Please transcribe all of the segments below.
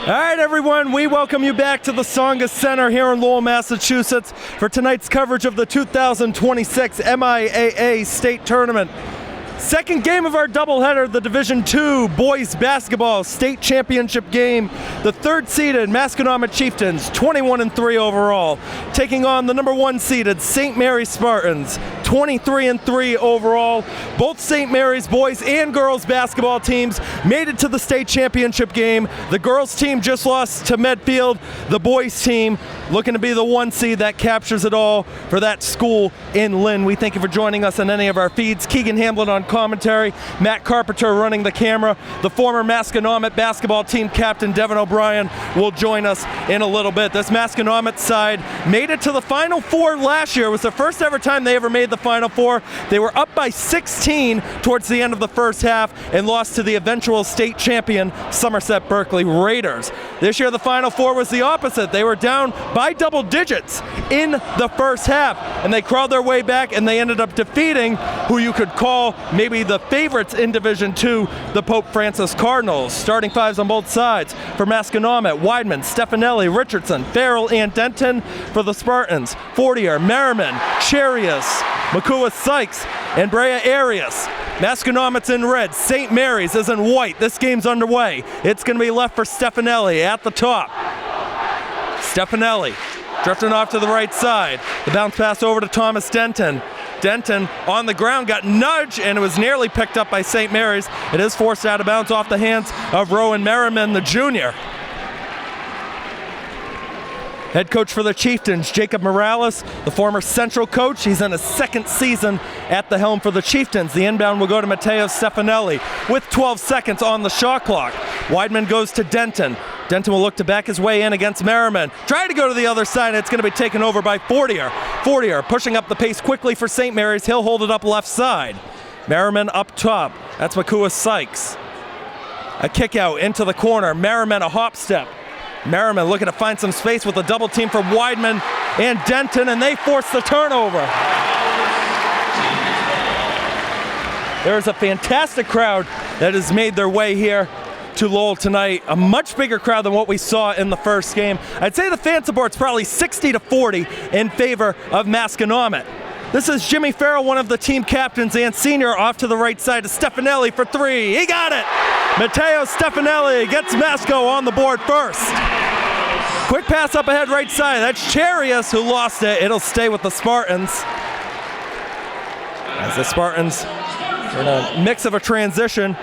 All right, everyone, we welcome you back to the Tsongas Center here in Lowell, Massachusetts for tonight's coverage of the 2026 MIAA State Tournament. Second game of our doubleheader, the Division II Boys Basketball State Championship game. The third-seeded Masconomet Chieftains, 21-3 overall, taking on the number one-seeded St. Mary's Spartans, 23-3 overall. Both St. Mary's boys and girls basketball teams made it to the state championship game. The girls team just lost to Medfield. The boys team looking to be the one seed that captures it all for that school in Lynn. We thank you for joining us on any of our feeds. Keegan, Hamblett on commentary, Matt Carpenter running the camera. The former Masconomet basketball team captain Devin will join us in a little bit. This Masconomet side made it to the Final Four last year. It was the first ever time they ever made the Final Four. They were up by 16 towards the end of the first half and lost to the eventual state champion Somerset Berkeley Raiders. This year the Final Four was the opposite. They were down by double digits in the first half and they crawled their way back and they ended up defeating who you could call maybe the favorites in Division II, the Pope Francis Cardinals. Starting fives on both sides for Masconomet: Weidman, Stefanelli, Richardson, Farrell, and Denton. For the Spartans, Fortier, Merriman, Charius, McCool Sykes, and Brea Arias. Masconomet's in red, St. Mary's is in white. This game's underway. It's going to be left for Stefanelli at the top. Stefanelli drifting off to the right side. The bounce pass over to Thomas Denton. Denton on the ground got nudged and it was nearly picked up by St. Mary's. It is forced out of bounds off the hands of Rowan Merriman, the junior. Head coach for the Chieftains, Jacob Morales, the former Central coach. He's in his second season at the helm for the Chieftains. The inbound will go to Matteo Stefanelli with 12 seconds on the shot clock. Weidman goes to Denton. Denton will look to back his way in against Merriman. Trying to go to the other side, and it's going to be taken over by Fortier. Fortier pushing up the pace quickly for St. Mary's. He'll hold it up left side. Merriman up top. That's McCool Sykes. A kick out into the corner. Merriman a hop step. Merriman looking to find some space with a double team from Weidman and Denton, and they force the turnover. There's a fantastic crowd that has made their way here to Lowell tonight. A much bigger crowd than what we saw in the first game. I'd say the fan support's probably 60-40 in favor of Masconomet. This is Jimmy Farrell, one of the team captains and senior, off to the right side to Stefanelli for three. He got it! Matteo Stefanelli gets Masco on the board first. Quick pass up ahead right side. That's Charius who lost it. It'll stay with the Spartans. As the Spartans in a mix of a transition.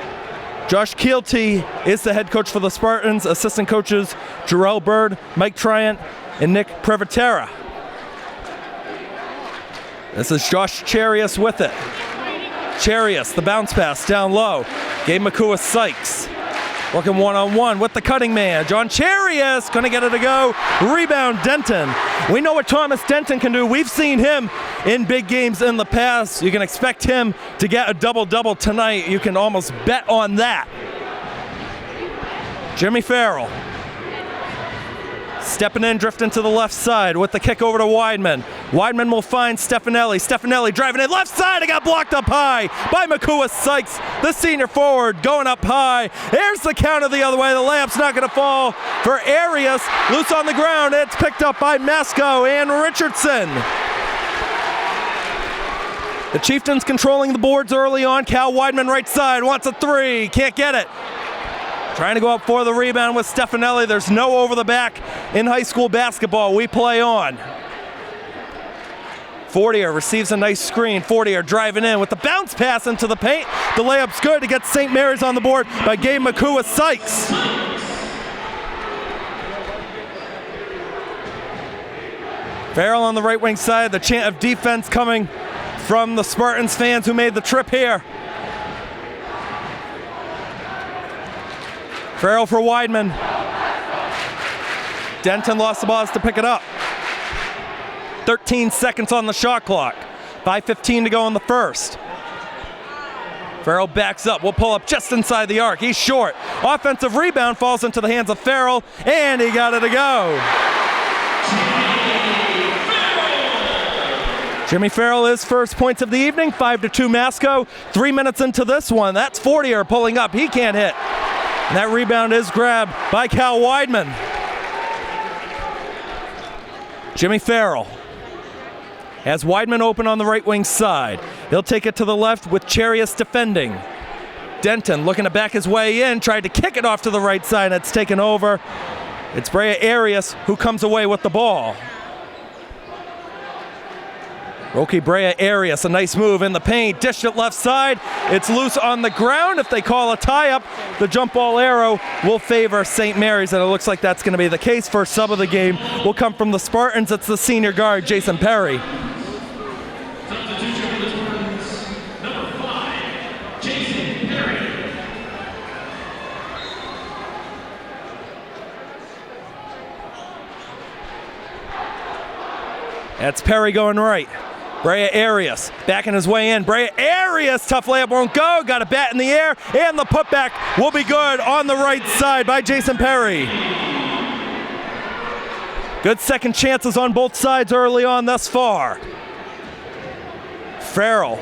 Josh Keelty is the head coach for the Spartans. Assistant coaches Jarrell Bird, Mike Triant, and Nick Previtera. This is Josh Charius with it. Charius, the bounce pass down low. Gave McCool Sykes. Working one-on-one with the cutting man. John Charius gonna get it to go. Rebound Denton. We know what Thomas Denton can do. We've seen him in big games in the past. You can expect him to get a double-double tonight. You can almost bet on that. Jimmy Farrell. Stepping in, drifting to the left side with the kick over to Weidman. Weidman will find Stefanelli. Stefanelli driving in left side. It got blocked up high by McCool Sykes, the senior forward, going up high. There's the counter the other way. The layup's not going to fall for Arias. Loose on the ground. It's picked up by Masco and Richardson. The Chieftains controlling the boards early on. Cal Weidman right side wants a three. Can't get it. Trying to go up for the rebound with Stefanelli. There's no over the back in high school basketball. We play on. Fortier receives a nice screen. Fortier driving in with the bounce pass into the paint. The layup's good to get St. Mary's on the board by Gabe McCool Sykes. Farrell on the right wing side. The chant of defense coming from the Spartans fans who made the trip here. Farrell for Weidman. Denton lost the ball to pick it up. 13 seconds on the shot clock. 5:15 to go in the first. Farrell backs up. Will pull up just inside the arc. He's short. Offensive rebound falls into the hands of Farrell, and he got it to go. Jimmy Farrell is first points of the evening. 5-2 Masco. 3 minutes into this one. That's Fortier pulling up. He can't hit. And that rebound is grabbed by Cal Weidman. Jimmy Farrell has Weidman open on the right wing side. He'll take it to the left with Charius defending. Denton looking to back his way in, tried to kick it off to the right side, and it's taken over. It's Brea Arias who comes away with the ball. Roki Brea Arias, a nice move in the paint, dished it left side. It's loose on the ground. If they call a tie-up, the jump ball arrow will favor St. Mary's, and it looks like that's going to be the case. First sub of the game will come from the Spartans. It's the senior guard, Jason Perry. That's Perry going right. Brea Arias backing his way in. Brea Arias, tough layup, won't go. Got a bat in the air, and the putback will be good on the right side by Jason Perry. Good second chances on both sides early on thus far. Farrell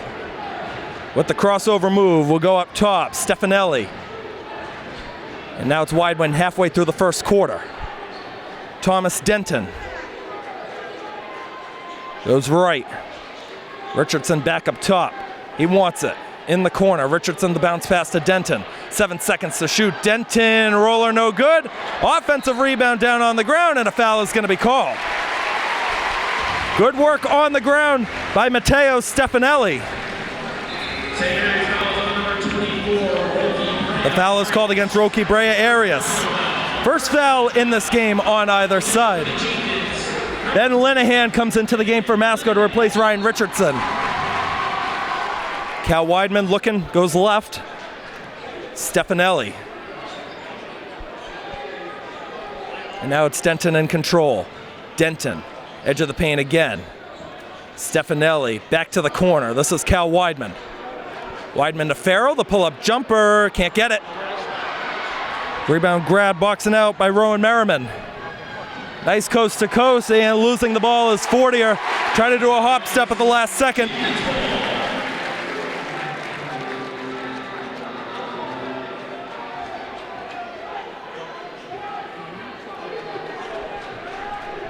with the crossover move will go up top. Stefanelli. And now it's Weidman halfway through the first quarter. Thomas Denton goes right. Richardson back up top. He wants it. In the corner. Richardson the bounce pass to Denton. 7 seconds to shoot. Denton, roller no good. Offensive rebound down on the ground, and a foul is going to be called. Good work on the ground by Matteo Stefanelli. The foul is called against Roki Brea Arias. First foul in this game on either side. Ben Linehan comes into the game for Masco to replace Ryan Richardson. Cal Weidman looking, goes left. Stefanelli. And now it's Denton in control. Denton, edge of the paint again. Stefanelli back to the corner. This is Cal Weidman. Weidman to Farrell, the pull-up jumper, can't get it. Rebound grab, boxing out by Rowan Merriman. Nice coast to coast, and losing the ball is Fortier. Trying to do a hop step at the last second.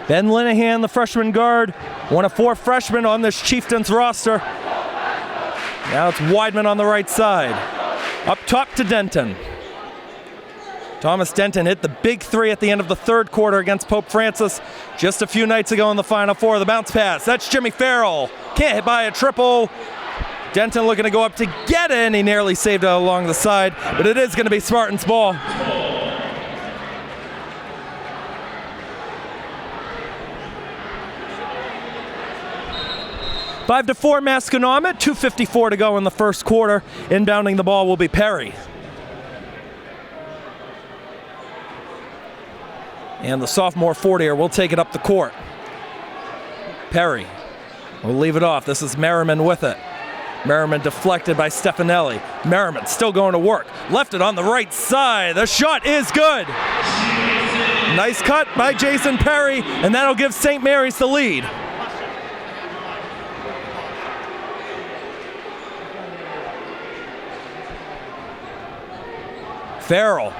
Ben Linehan, the freshman guard, one of 4 freshmen on this Chieftains roster. Now it's Weidman on the right side. Up top to Denton. Thomas Denton hit the big 3 at the end of the third quarter against Pope Francis just a few nights ago in the Final Four. The bounce pass, that's Jimmy Farrell. Can't hit by a triple. Denton looking to go up to get in. He nearly saved it along the side, but it is going to be Spartans ball. Five to 4 Masconomet, 2:54 to go in the first quarter. Inbounding the ball will be Perry. And the sophomore Fortier will take it up the court. Perry will leave it off. This is Merriman with it. Merriman deflected by Stefanelli. Merriman still going to work. Left it on the right side. The shot is good. Nice cut by Jason Perry, and that'll give St. Mary's the lead. Farrell.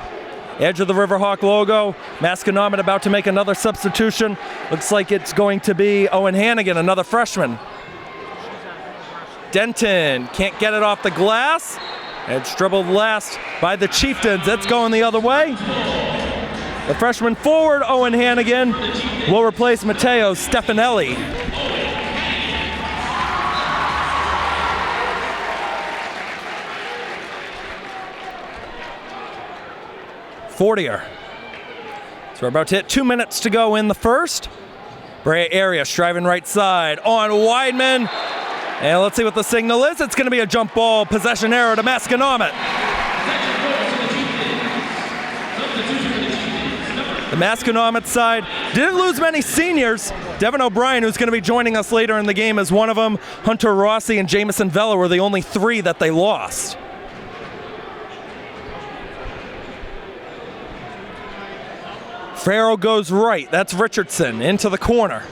Edge of the Riverhawk logo. Masconomet about to make another substitution. Looks like it's going to be Owen Hannigan, another freshman. Denton can't get it off the glass. It's dribbled last by the Chieftains. It's going the other way. The freshman forward, Owen Hannigan, will replace Matteo Stefanelli. Fortier. So we're about to hit 2 minutes to go in the first. Brea Arias driving right side on Weidman. And let's see what the signal is. It's going to be a jump ball possession error to Masconomet. The Masconomet side didn't lose many seniors. Devin O'Brien, who's going to be joining us later in the game, is one of them. Hunter Rossi and Jamison Vella were the only 3 that they lost. Farrell goes right. That's Richardson into the corner.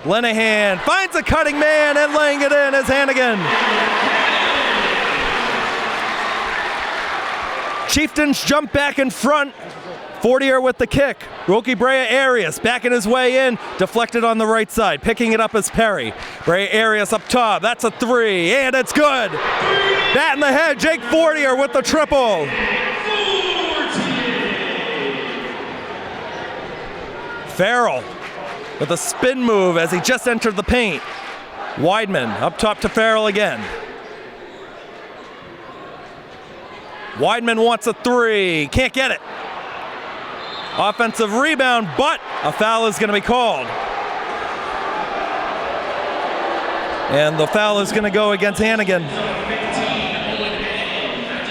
Linehan finds a cutting man, and laying it in is Hannigan. Chieftains jump back in front. Fortier with the kick. Roki Brea Arias backing his way in, deflected on the right side. Picking it up as Perry. Brea Arias up top. That's a 3, and it's good. Bat in the head. Jake Fortier with the triple. Farrell with a spin move as he just entered the paint. Weidman up top to Farrell again. Weidman wants a 3. Can't get it. Offensive rebound, but a foul is going to be called. And the foul is going to go against Hannigan. That's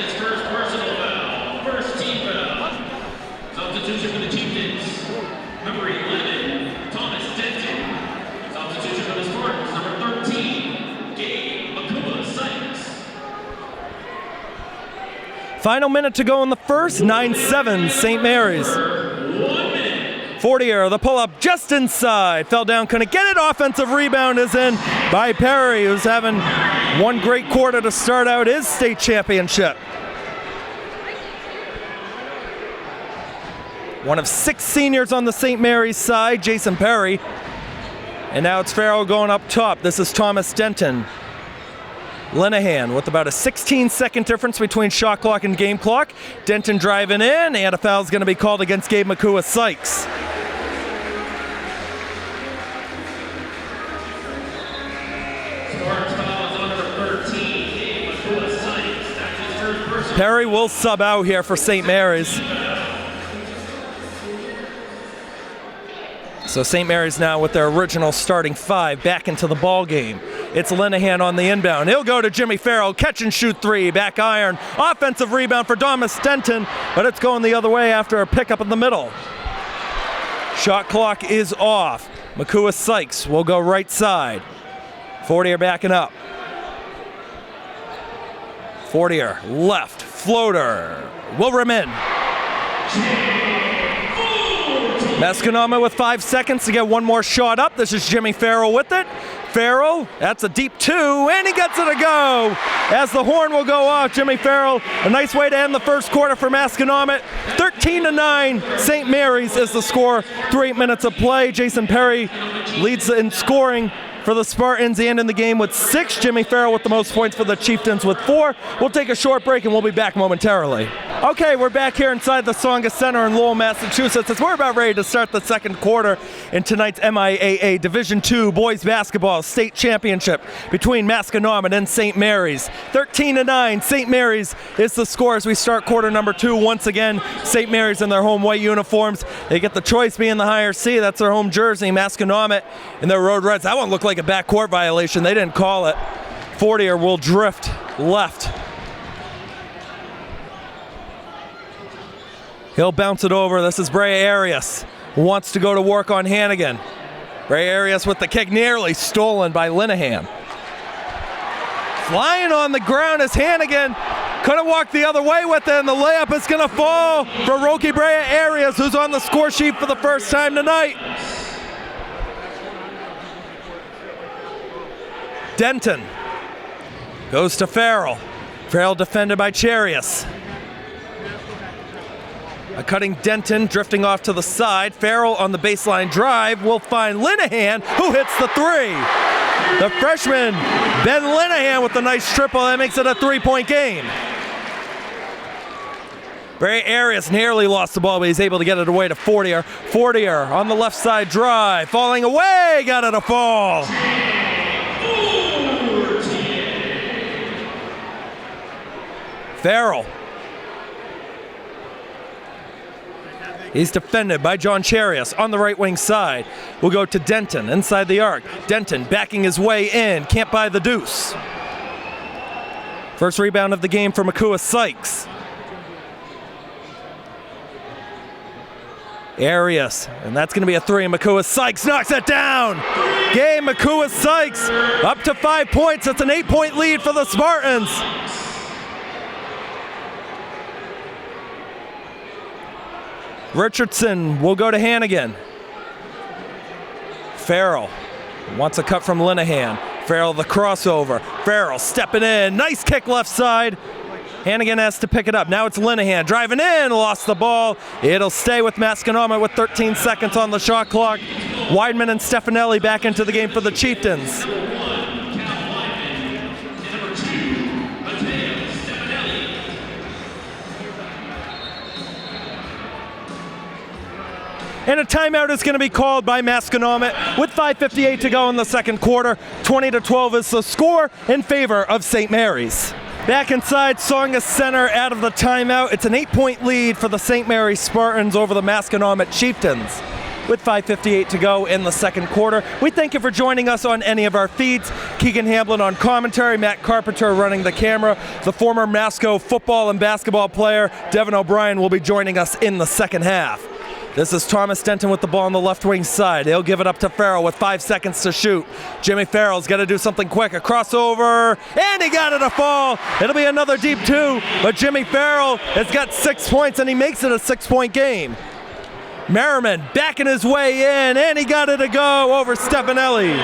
his first personal foul. First team foul. Substitution for the Chieftains. Number 11, Thomas Denton. Substitution for the Spartans. Number 13, Gabe McCool-Sykes. Final minute to go in the first. 9-7 St. Mary's. 1 minute. Fortier, the pull-up just inside. Fell down, couldn't get it. Offensive rebound is in by Perry, who's having one great quarter to start out his state championship. One of 6 seniors on the St. Mary's side, Jason Perry. And now it's Farrell going up top. This is Thomas Denton. Linehan with about a 16-second difference between shot clock and game clock. Denton driving in, and a foul is going to be called against Gabe McCool-Sykes. Spartans foul is on number 13, Gabe McCool-Sykes. That's his first personal. Perry will sub out here for St. Mary's. So St. Mary's now with their original starting 5 back into the ball game. It's Linehan on the inbound. He'll go to Jimmy Farrell, catch and shoot 3, back iron. Offensive rebound for Thomas Denton, but it's going the other way after a pickup in the middle. Shot clock is off. McCool-Sykes will go right side. Fortier backing up. Fortier left, floater, will rim in. Masconomet with 5 seconds to get one more shot up. This is Jimmy Farrell with it. Farrell, that's a deep 2, and he gets it to go. As the horn will go off, Jimmy Farrell, a nice way to end the first quarter for Masconomet. 13-9, St. Mary's is the score. 3 minutes of play. Jason Perry leads in scoring for the Spartans and in the game with 6. Jimmy Farrell with the most points for the Chieftains with 4. We'll take a short break and we'll be back momentarily. Okay, we're back here inside the Tsongas Center in Lowell, Massachusetts, as we're about ready to start the second quarter in tonight's MIAA Division II Boys Basketball State Championship between Masconomet and St. Mary's. 13-9, St. Mary's is the score as we start quarter number 2. Once again, St. Mary's in their home white uniforms. They get the choice being the higher C. That's their home jersey. Masconomet in their road reds. That one looked like a backcourt violation. They didn't call it. Fortier will drift left. He'll bounce it over. This is Brea Arias, who wants to go to work on Hannigan. Brea Arias with the kick, nearly stolen by Linehan. Flying on the ground is Hannigan. Couldn't walk the other way with it, and the layup is going to fall for Roki Brea Arias, who's on the score sheet for the first time tonight. Denton goes to Farrell. Farrell defended by Charius. A cutting Denton drifting off to the side. Farrell on the baseline drive will find Linehan, who hits the 3. The freshman, Ben Linehan, with a nice triple. That makes it a 3-point game. Brea Arias nearly lost the ball, but he's able to get it away to Fortier. Fortier on the left side drive, falling away, got it a fall. Farrell. He's defended by John Charius on the right wing side. We'll go to Denton inside the arc. Denton backing his way in, can't buy the deuce. First rebound of the game for McCool-Sykes. Arias, and that's going to be a 3, and McCool-Sykes knocks it down. Game McCool-Sykes up to 5 points. That's an 8-point lead for the Spartans. Richardson will go to Hannigan. Farrell wants a cut from Linehan. Farrell the crossover. Farrell stepping in. Nice kick left side. Hannigan has to pick it up. Now it's Linehan driving in, lost the ball. It'll stay with Masconomet with 13 seconds on the shot clock. Weidman and Stefanelli back into the game for the Chieftains. And a timeout is going to be called by Masconomet with 5:58 to go in the second quarter. 20-12 is the score in favor of St. Mary's. Back inside Tsongas Center out of the timeout. It's an 8-point lead for the St. Mary's Spartans over the Masconomet Chieftains with 5:58 to go in the second quarter. We thank you for joining us on any of our feeds. Keegan Hamblett on commentary, Matt Carpenter running the camera. The former Masco football and basketball player, Devin O'Brien, will be joining us in the second half. This is Thomas Denton with the ball on the left wing side. He'll give it up to Farrell with 5 seconds to shoot. Jimmy Farrell's got to do something quick. A crossover, and he got it to fall. It'll be another deep two, but Jimmy Farrell has got 6 points, and he makes it a 6-point game. Merriman backing his way in, and he got it to go over Stefanelli.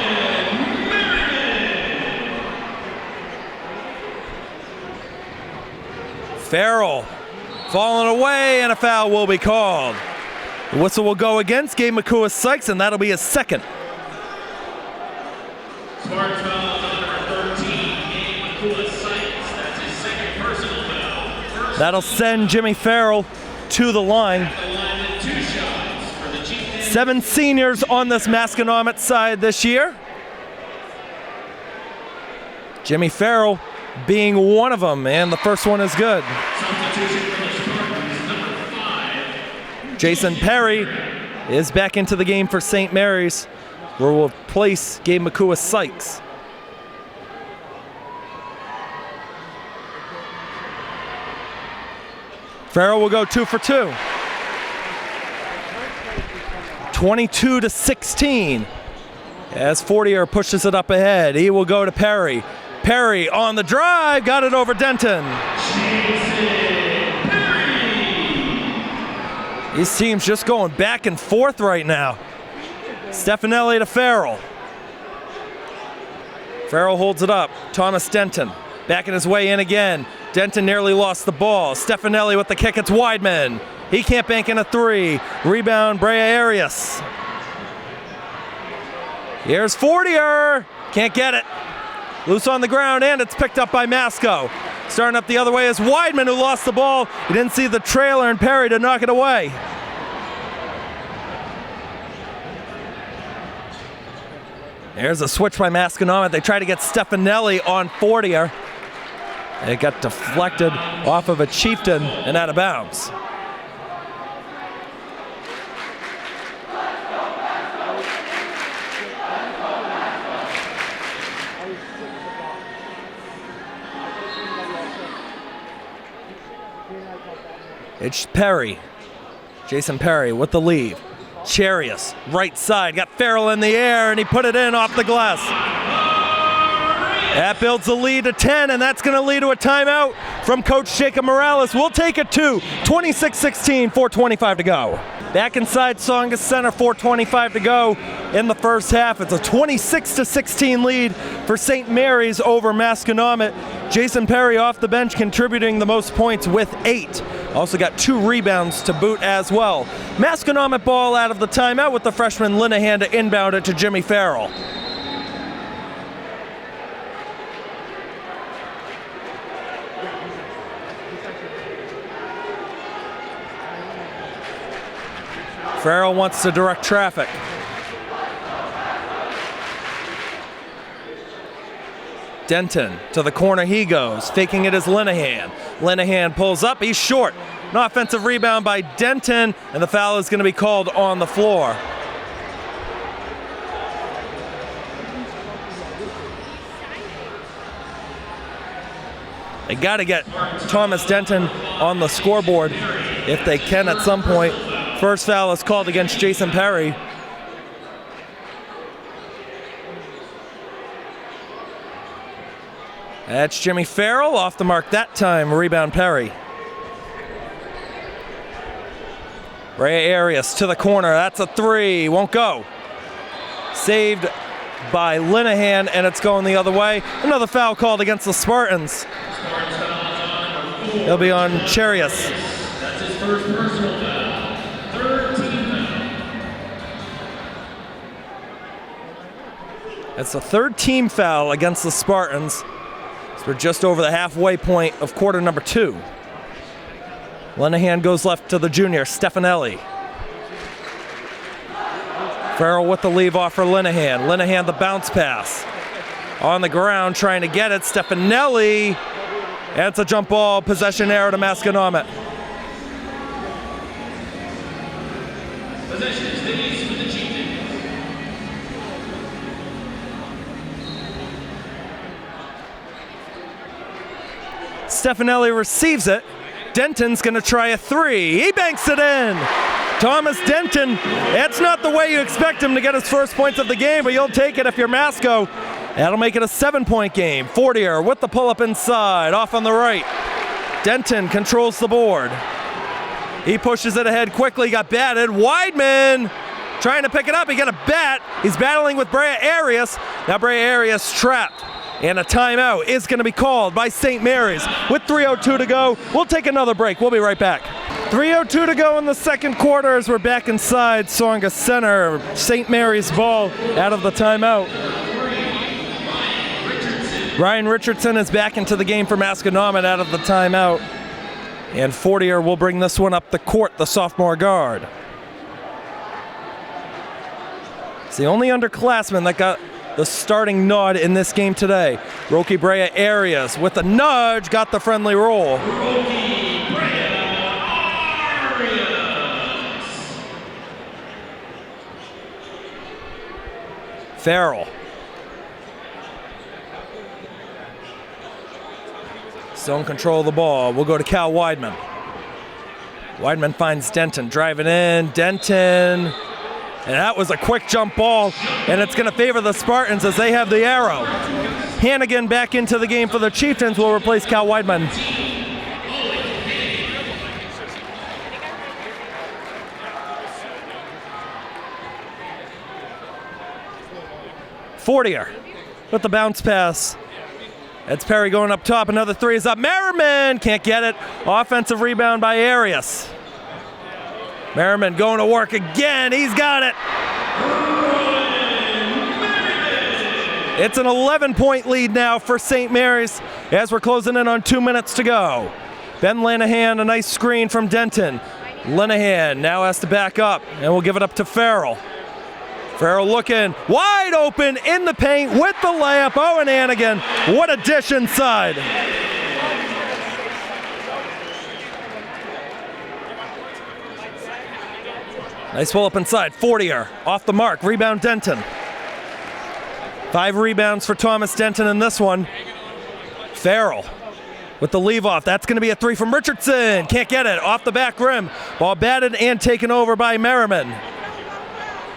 Farrell falling away, and a foul will be called. The whistle will go against Gabe McCoy-Sykes, and that'll be his second. Spartans foul on number 13, Gabe McCoy-Sykes. That's his second personal foul. That'll send Jimmy Farrell to the line. With 2 shots for the Chieftains. 7 seniors on this Masconomet side this year. Jimmy Farrell being one of them, and the first one is good. Substitution for the Spartans, number 5. Jason Perry is back into the game for St. Mary's, where we'll replace Gabe McCoy-Sykes. Farrell will go 2 for 2. 22-16. As Fortier pushes it up ahead, he will go to Perry. Perry on the drive, got it over Denton. These teams just going back and forth right now. Stefanelli to Farrell. Farrell holds it up. Thomas Denton backing his way in again. Denton nearly lost the ball. Stefanelli with the kick. It's Weidman. He can't bank in a 3. Rebound, Brea Arias. Here's Fortier. Can't get it. Loose on the ground, and it's picked up by Masco. Starting up the other way is Weidman, who lost the ball. He didn't see the trailer, and Perry to knock it away. There's a switch by Masconomet. They try to get Stefanelli on Fortier. It got deflected off of a Chieftain and out of bounds. It's Perry. Jason Perry with the lead. Charius, right side, got Farrell in the air, and he put it in off the glass. That builds the lead to 10, and that's going to lead to a timeout from Coach Jacob Morales. We'll take it to 26-16, 4:25 to go. Back inside Tsongas Center, 4:25 to go in the first half. It's a 26-16 lead for St. Mary's over Masconomet. Jason Perry off the bench contributing the most points with 8. Also got 2 rebounds to boot as well. Masconomet ball out of the timeout with the freshman Linehan to inbound it to Jimmy Farrell. Farrell wants to direct traffic. Denton to the corner he goes, faking it as Linehan. Linehan pulls up, he's short. An offensive rebound by Denton, and the foul is going to be called on the floor. They got to get Thomas Denton on the scoreboard if they can at some point. First foul is called against Jason Perry. That's Jimmy Farrell off the mark that time. Rebound Perry. Brea Arias to the corner. That's a 3. Won't go. Saved by Linehan, and it's going the other way. Another foul called against the Spartans. He'll be on Charius. That's his first personal foul. Third team foul. That's the third team foul against the Spartans. So we're just over the halfway point of quarter number 2. Linehan goes left to the junior, Stefanelli. Farrell with the leave off for Linehan. Linehan the bounce pass. On the ground trying to get it, Stefanelli. And it's a jump ball, possession error to Masconomet. Possession stays with the Chieftains. Stefanelli receives it. Denton's gonna try a 3. He banks it in. Thomas Denton, that's not the way you expect him to get his first points of the game, but you'll take it if you're Masco. That'll make it a 7-point game. Fortier with the pull-up inside, off on the right. Denton controls the board. He pushes it ahead quickly, got batted. Weidman trying to pick it up, he got a bat. He's battling with Brea Arias. Now Brea Arias trapped. And a timeout is going to be called by St. Mary's. With 3:02 to go, we'll take another break. We'll be right back. 3:02 to go in the second quarter as we're back inside Tsongas Center. St. Mary's ball out of the timeout. Ryan Richardson is back into the game for Masconomet out of the timeout. And Fortier will bring this one up the court, the sophomore guard. It's the only underclassman that got the starting nod in this game today. Roki Brea Arias with a nudge, got the friendly roll. Roki Brea Arias. Farrell. Still in control of the ball. We'll go to Cal Weidman. Weidman finds Denton, driving in. Denton. And that was a quick jump ball, and it's going to favor the Spartans as they have the arrow. Hannigan back into the game for the Chieftains will replace Cal Weidman. Fortier with the bounce pass. It's Perry going up top. Another 3 is up. Merriman can't get it. Offensive rebound by Arias. Merriman going to work again. He's got it. It's an 11-point lead now for St. Mary's as we're closing in on 2 minutes to go. Ben Linehan, a nice screen from Denton. Linehan now has to back up, and we'll give it up to Farrell. Farrell looking wide open in the paint with the layup. Owen Hannigan, what a dish inside. Nice pull up inside. Fortier off the mark. Rebound Denton. 5 rebounds for Thomas Denton in this one. Farrell with the leave off. That's going to be a 3 from Richardson. Can't get it. Off the back rim. Ball batted and taken over by Merriman.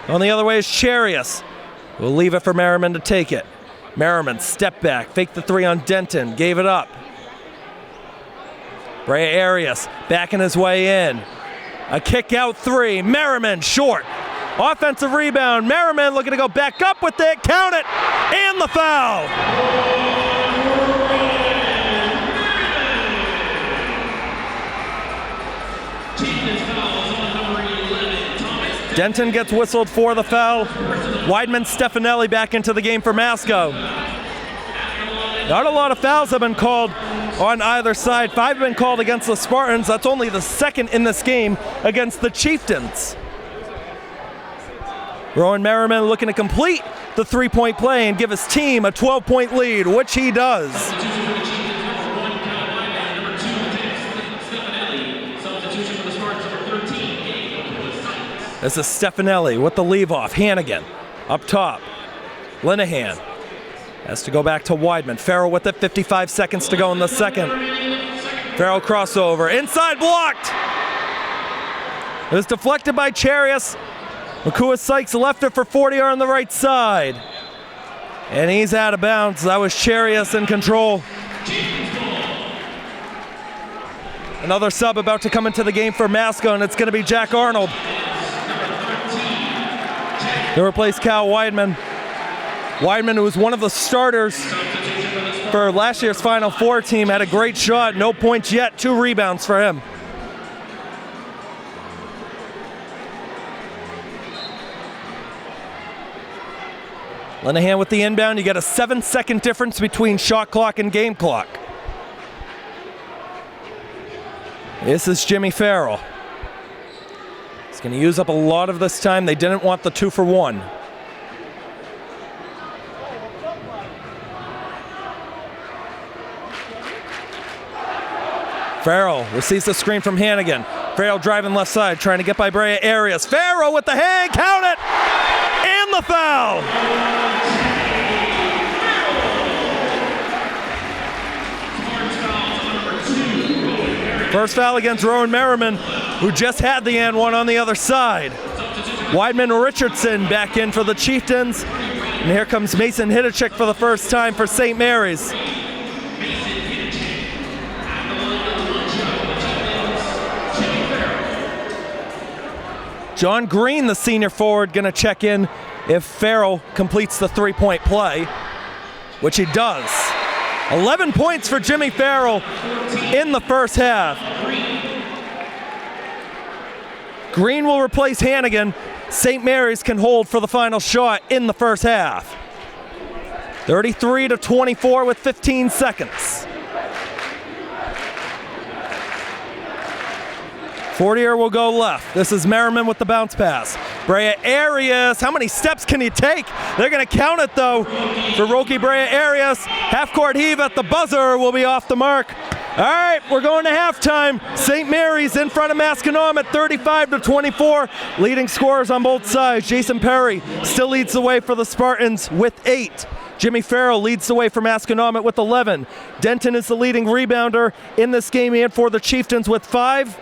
On the other way is Charius. We'll leave it for Merriman to take it. Merriman, step back. Fake the 3 on Denton. Gave it up. Brea Arias backing his way in. A kick out 3. Merriman short. Offensive rebound. Merriman looking to go back up with it. Count it. And the foul. Denton gets whistled for the foul. Weidman Stefanelli back into the game for Masco. Not a lot of fouls have been called on either side. 5 have been called against the Spartans. That's only the second in this game against the Chieftains. Rowan Merriman looking to complete the 3-point play and give his team a 12-point lead, which he does. This is Stefanelli with the leave off. Hannigan up top. Linehan has to go back to Weidman. Farrell with it. 55 seconds to go in the second. Farrell crossover. Inside blocked. It was deflected by Charius. Makua Sykes left it for Fortier on the right side. And he's out of bounds. That was Charius in control. Another sub about to come into the game for Masco, and it's going to be Jack Arnold. To replace Cal Weidman. Weidman, who was one of the starters for last year's Final Four team, had a great shot, no points yet, 2 rebounds for him. Linehan with the inbound. You get a 7-second difference between shot clock and game clock. This is Jimmy Farrell. He's going to use up a lot of this time. They didn't want the 2-for-1. Farrell receives the screen from Hannigan. Farrell driving left side, trying to get by Brea Arias. Farrell with the hand, count it! And the foul! First foul against Rowan Merriman, who just had the and one on the other side. Weidman Richardson back in for the Chieftains. And here comes Mason Hidachik for the first time for St. Mary's. John Green, the senior forward, going to check in if Farrell completes the three-point play, which he does. 11 points for Jimmy Farrell in the first half. Green will replace Hannigan. St. Mary's can hold for the final shot in the first half. 33-24 with 15 seconds. Fortier will go left. This is Merriman with the bounce pass. Brea Arias, how many steps can he take? They're going to count it though for Roki Brea Arias. Half-court heave at the buzzer will be off the mark. All right, we're going to halftime. St. Mary's in front of Masconomet, 35-24. Leading scorers on both sides. Jason Perry still leads the way for the Spartans with 8. Jimmy Farrell leads the way for Masconomet with 11. Denton is the leading rebounder in this game and for the Chieftains with 5.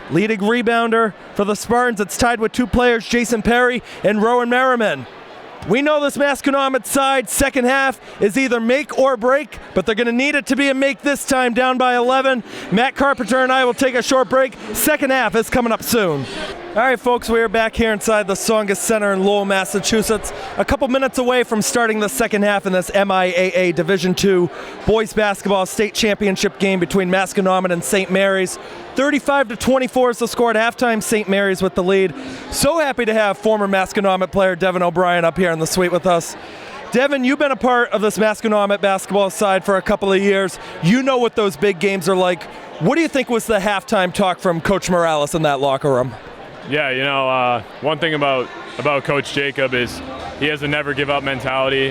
Leading rebounder for the Spartans, it's tied with 2 players, Jason Perry and Rowan Merriman. We know this Masconomet side, second half, is either make or break, but they're going to need it to be a make this time, down by 11. Matt Carpenter and I will take a short break. Second half is coming up soon. All right, folks, we are back here inside the Tsongas Center in Lowell, Massachusetts. A couple minutes away from starting the second half in this MIAA Division II Boys Basketball State Championship game between Masconomet and St. Mary's. 35-24 is the score at halftime. St. Mary's with the lead. So happy to have former Masconomet player Devin O'Brien up here in the suite with us. Devin, you've been a part of this Masconomet basketball side for a couple of years. You know what those big games are like. What do you think was the halftime talk from Coach Morales in that locker room? Yeah, you know, one thing about Coach Jacob is he has a never give up mentality.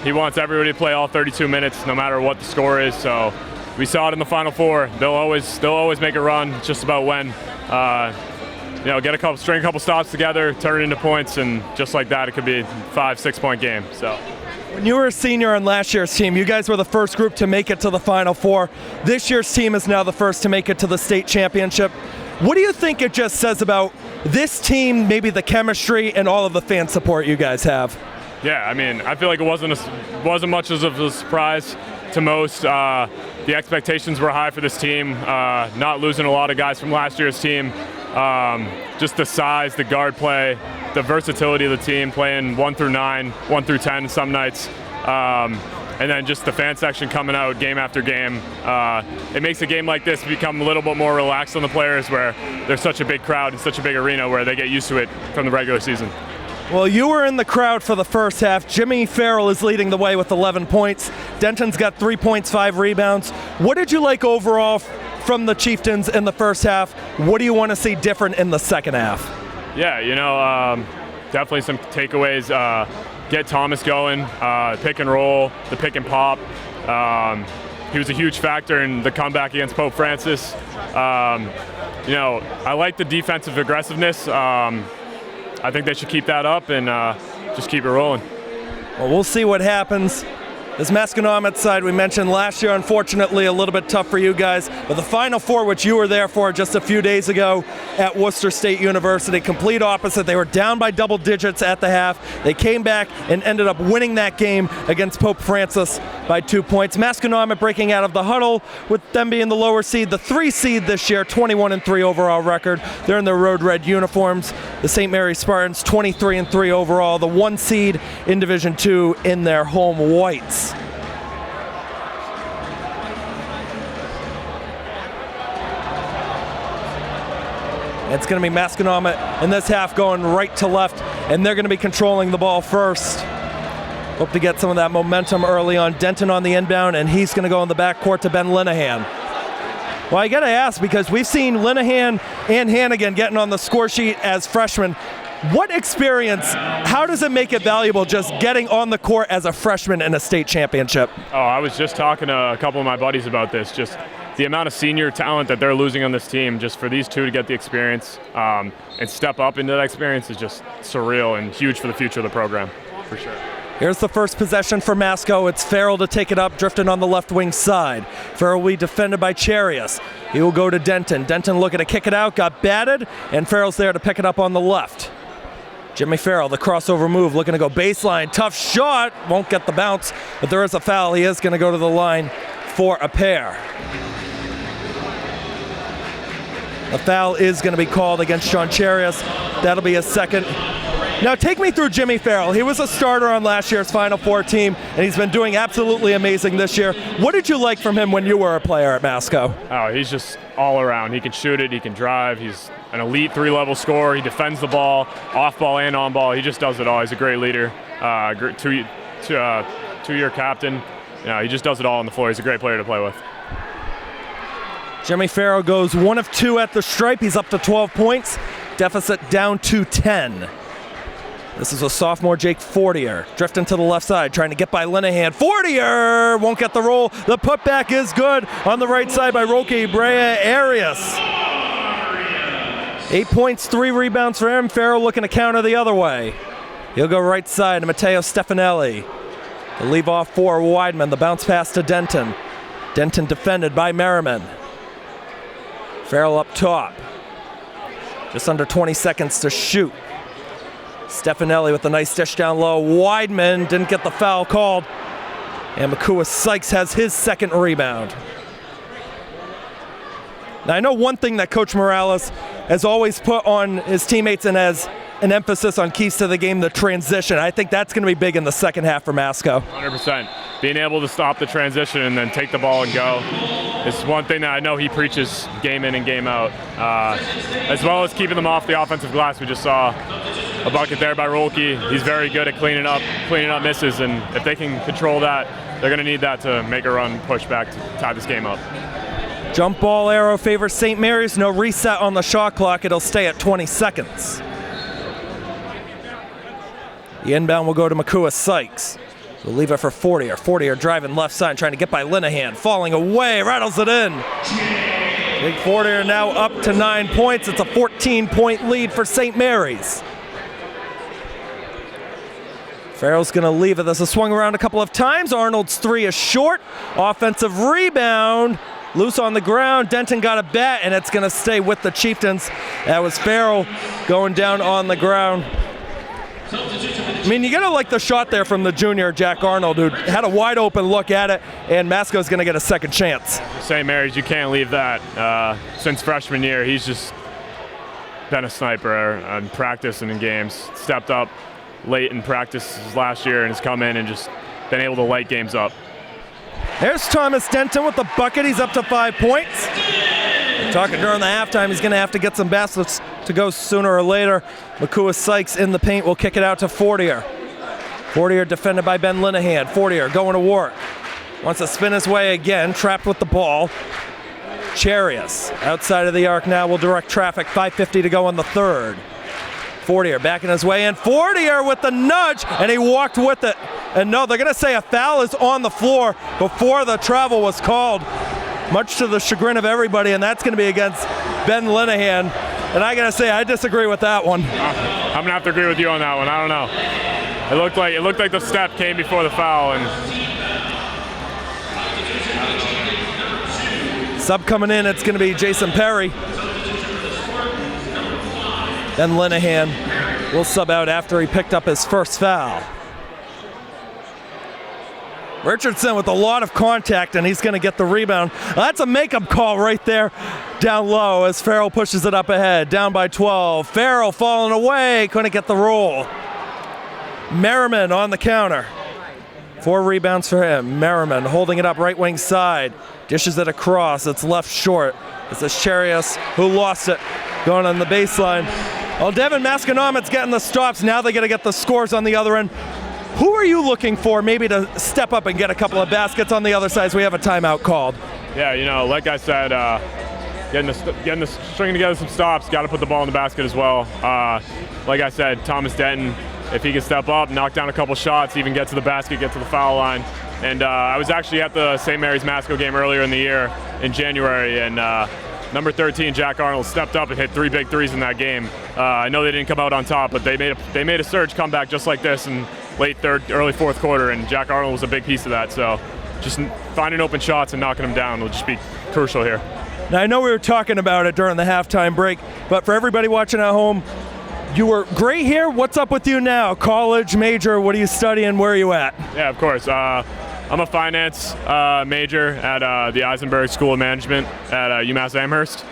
He wants everybody to play all 32 minutes no matter what the score is. So we saw it in the Final Four. They'll always make a run. It's just about when. String a couple stops together, turn it into points, and just like that, it could be a 5-6 point game. So. When you were a senior on last year's team, you guys were the first group to make it to the Final Four. This year's team is now the first to make it to the state championship. What do you think it just says about this team, maybe the chemistry and all of the fan support you guys have? Yeah, I mean, I feel like it wasn't much of a surprise to most. The expectations were high for this team, not losing a lot of guys from last year's team. Just the size, the guard play, the versatility of the team, playing 1 through 9, 1 through 10 some nights. And then just the fan section coming out game after game. It makes a game like this become a little bit more relaxed on the players where there's such a big crowd and such a big arena where they get used to it from the regular season. Well, you were in the crowd for the first half. Jimmy Farrell is leading the way with 11 points. Denton's got 3 points, 5 rebounds. What did you like overall from the Chieftains in the first half? What do you want to see different in the second half? Yeah, you know, definitely some takeaways. Get Thomas going, pick and roll, the pick and pop. He was a huge factor in the comeback against Pope Francis. You know, I like the defensive aggressiveness. I think they should keep that up and just keep it rolling. Well, we'll see what happens. This Masconomet side we mentioned last year, unfortunately, a little bit tough for you guys. But the Final Four, which you were there for just a few days ago at Worcester State University, complete opposite. They were down by double digits at the half. They came back and ended up winning that game against Pope Francis by 2 points. Masconomet breaking out of the huddle with them being the lower seed, the 3 seed this year, 21-3 overall record. They're in their road red uniforms. The St. Mary's Spartans, 23-3 overall, the 1 seed in Division II in their home whites. It's going to be Masconomet in this half going right to left, and they're going to be controlling the ball first. Hope to get some of that momentum early on. Denton on the inbound, and he's going to go in the backcourt to Ben Linehan. Well, I got to ask, because we've seen Linehan and Hannigan getting on the score sheet as freshmen. What experience, how does it make it valuable just getting on the court as a freshman in a state championship? Oh, I was just talking to a couple of my buddies about this, just the amount of senior talent that they're losing on this team, just for these two to get the experience and step up into that experience is just surreal and huge for the future of the program, for sure. Here's the first possession for Masco. It's Farrell to take it up, drifting on the left wing side. Farrell will be defended by Charius. He will go to Denton. Denton looking to kick it out, got batted, and Farrell's there to pick it up on the left. Jimmy Farrell, the crossover move, looking to go baseline. Tough shot, won't get the bounce, but there is a foul. He is going to go to the line for a pair. The foul is going to be called against Sean Charius. That'll be his second. Now take me through Jimmy Farrell. He was a starter on last year's Final Four team, and he's been doing absolutely amazing this year. What did you like from him when you were a player at Masco? Oh, he's just all around. He can shoot it, he can drive, he's an elite three-level scorer, he defends the ball, off ball and on ball, he just does it all. He's a great leader, two-year captain. He just does it all on the floor. He's a great player to play with. Jimmy Farrell goes 1 of 2 at the stripe. He's up to 12 points. Deficit down to 10. This is a sophomore, Jake Fortier, drifting to the left side, trying to get by Linehan. Fortier won't get the roll. The putback is good on the right side by Roque Brea Arias. 8 points, 3 rebounds for him. Farrell looking to counter the other way. He'll go right side to Matteo Stefanelli. The leave off for Weidman. The bounce pass to Denton. Denton defended by Merriman. Farrell up top. Just under 20 seconds to shoot. Stefanelli with a nice dish down low. Weidman didn't get the foul called. And Makua Sykes has his second rebound. Now I know one thing that Coach Morales has always put on his teammates and has an emphasis on keys to the game, the transition. I think that's going to be big in the second half for Masco. 100%. Being able to stop the transition and then take the ball and go is one thing that I know he preaches game in and game out. As well as keeping them off the offensive glass. We just saw a bucket there by Roque. He's very good at cleaning up misses, and if they can control that, they're going to need that to make a run, push back to tie this game up. Jump ball arrow favors St. Mary's. No reset on the shot clock. It'll stay at 20 seconds. The inbound will go to Makua Sykes. We'll leave it for Fortier. Fortier driving left side, trying to get by Linehan. Falling away, rattles it in. Big Fortier now up to 9 points. It's a 14-point lead for St. Mary's. Farrell's going to leave it. This has swung around a couple of times. Arnold's 3 is short. Offensive rebound. Loose on the ground. Denton got a bat, and it's going to stay with the Chieftains. That was Farrell going down on the ground. I mean, you got to like the shot there from the junior, Jack Arnold, who had a wide open look at it, and Masco's going to get a second chance. St. Mary's, you can't leave that. Since freshman year, he's just been a sniper in practice and in games. Stepped up late in practice last year and has come in and just been able to light games up. Here's Thomas Denton with the bucket. He's up to 5 points. We're talking during the halftime, he's going to have to get some baskets to go sooner or later. Makua Sykes in the paint will kick it out to Fortier. Fortier defended by Ben Linehan. Fortier going to work. Wants to spin his way again, trapped with the ball. Charius outside of the arc now will direct traffic. 5:50 to go on the third. Fortier backing his way in. Fortier with the nudge, and he walked with it. And no, they're going to say a foul is on the floor before the travel was called, much to the chagrin of everybody, and that's going to be against Ben Linehan. And I got to say, I disagree with that one. I'm going to have to agree with you on that one. I don't know. It looked like the step came before the foul. And sub coming in, it's going to be Jason Perry. Then Linehan will sub out after he picked up his first foul. Richardson with a lot of contact, and he's going to get the rebound. That's a makeup call right there down low as Farrell pushes it up ahead. Down by 12. Farrell falling away, couldn't get the roll. Merriman on the counter. 4 rebounds for him. Merriman holding it up right wing side. Dishes it across. It's left short. It's Charius who lost it. Going on the baseline. Well, Devin Masconomet's getting the stops. Now they got to get the scores on the other end. Who are you looking for maybe to step up and get a couple of baskets on the other side, so we have a timeout called? Yeah, you know, like I said, getting the stringing together some stops, got to put the ball in the basket as well. Like I said, Thomas Denton, if he can step up, knock down a couple shots, even get to the basket, get to the foul line. And I was actually at the St. Mary's Masco game earlier in the year in January, and number 13, Jack Arnold, stepped up and hit 3 big threes in that game. I know they didn't come out on top, but they made a surge comeback just like this in late third, early fourth quarter, and Jack Arnold was a big piece of that. So just finding open shots and knocking them down will just be crucial here. Now, I know we were talking about it during the halftime break, but for everybody watching at home, you were great here. What's up with you now? College, major, what are you studying? Where are you at? Yeah, of course. I'm a finance major at the Eisenberg School of Management at UMass Amherst.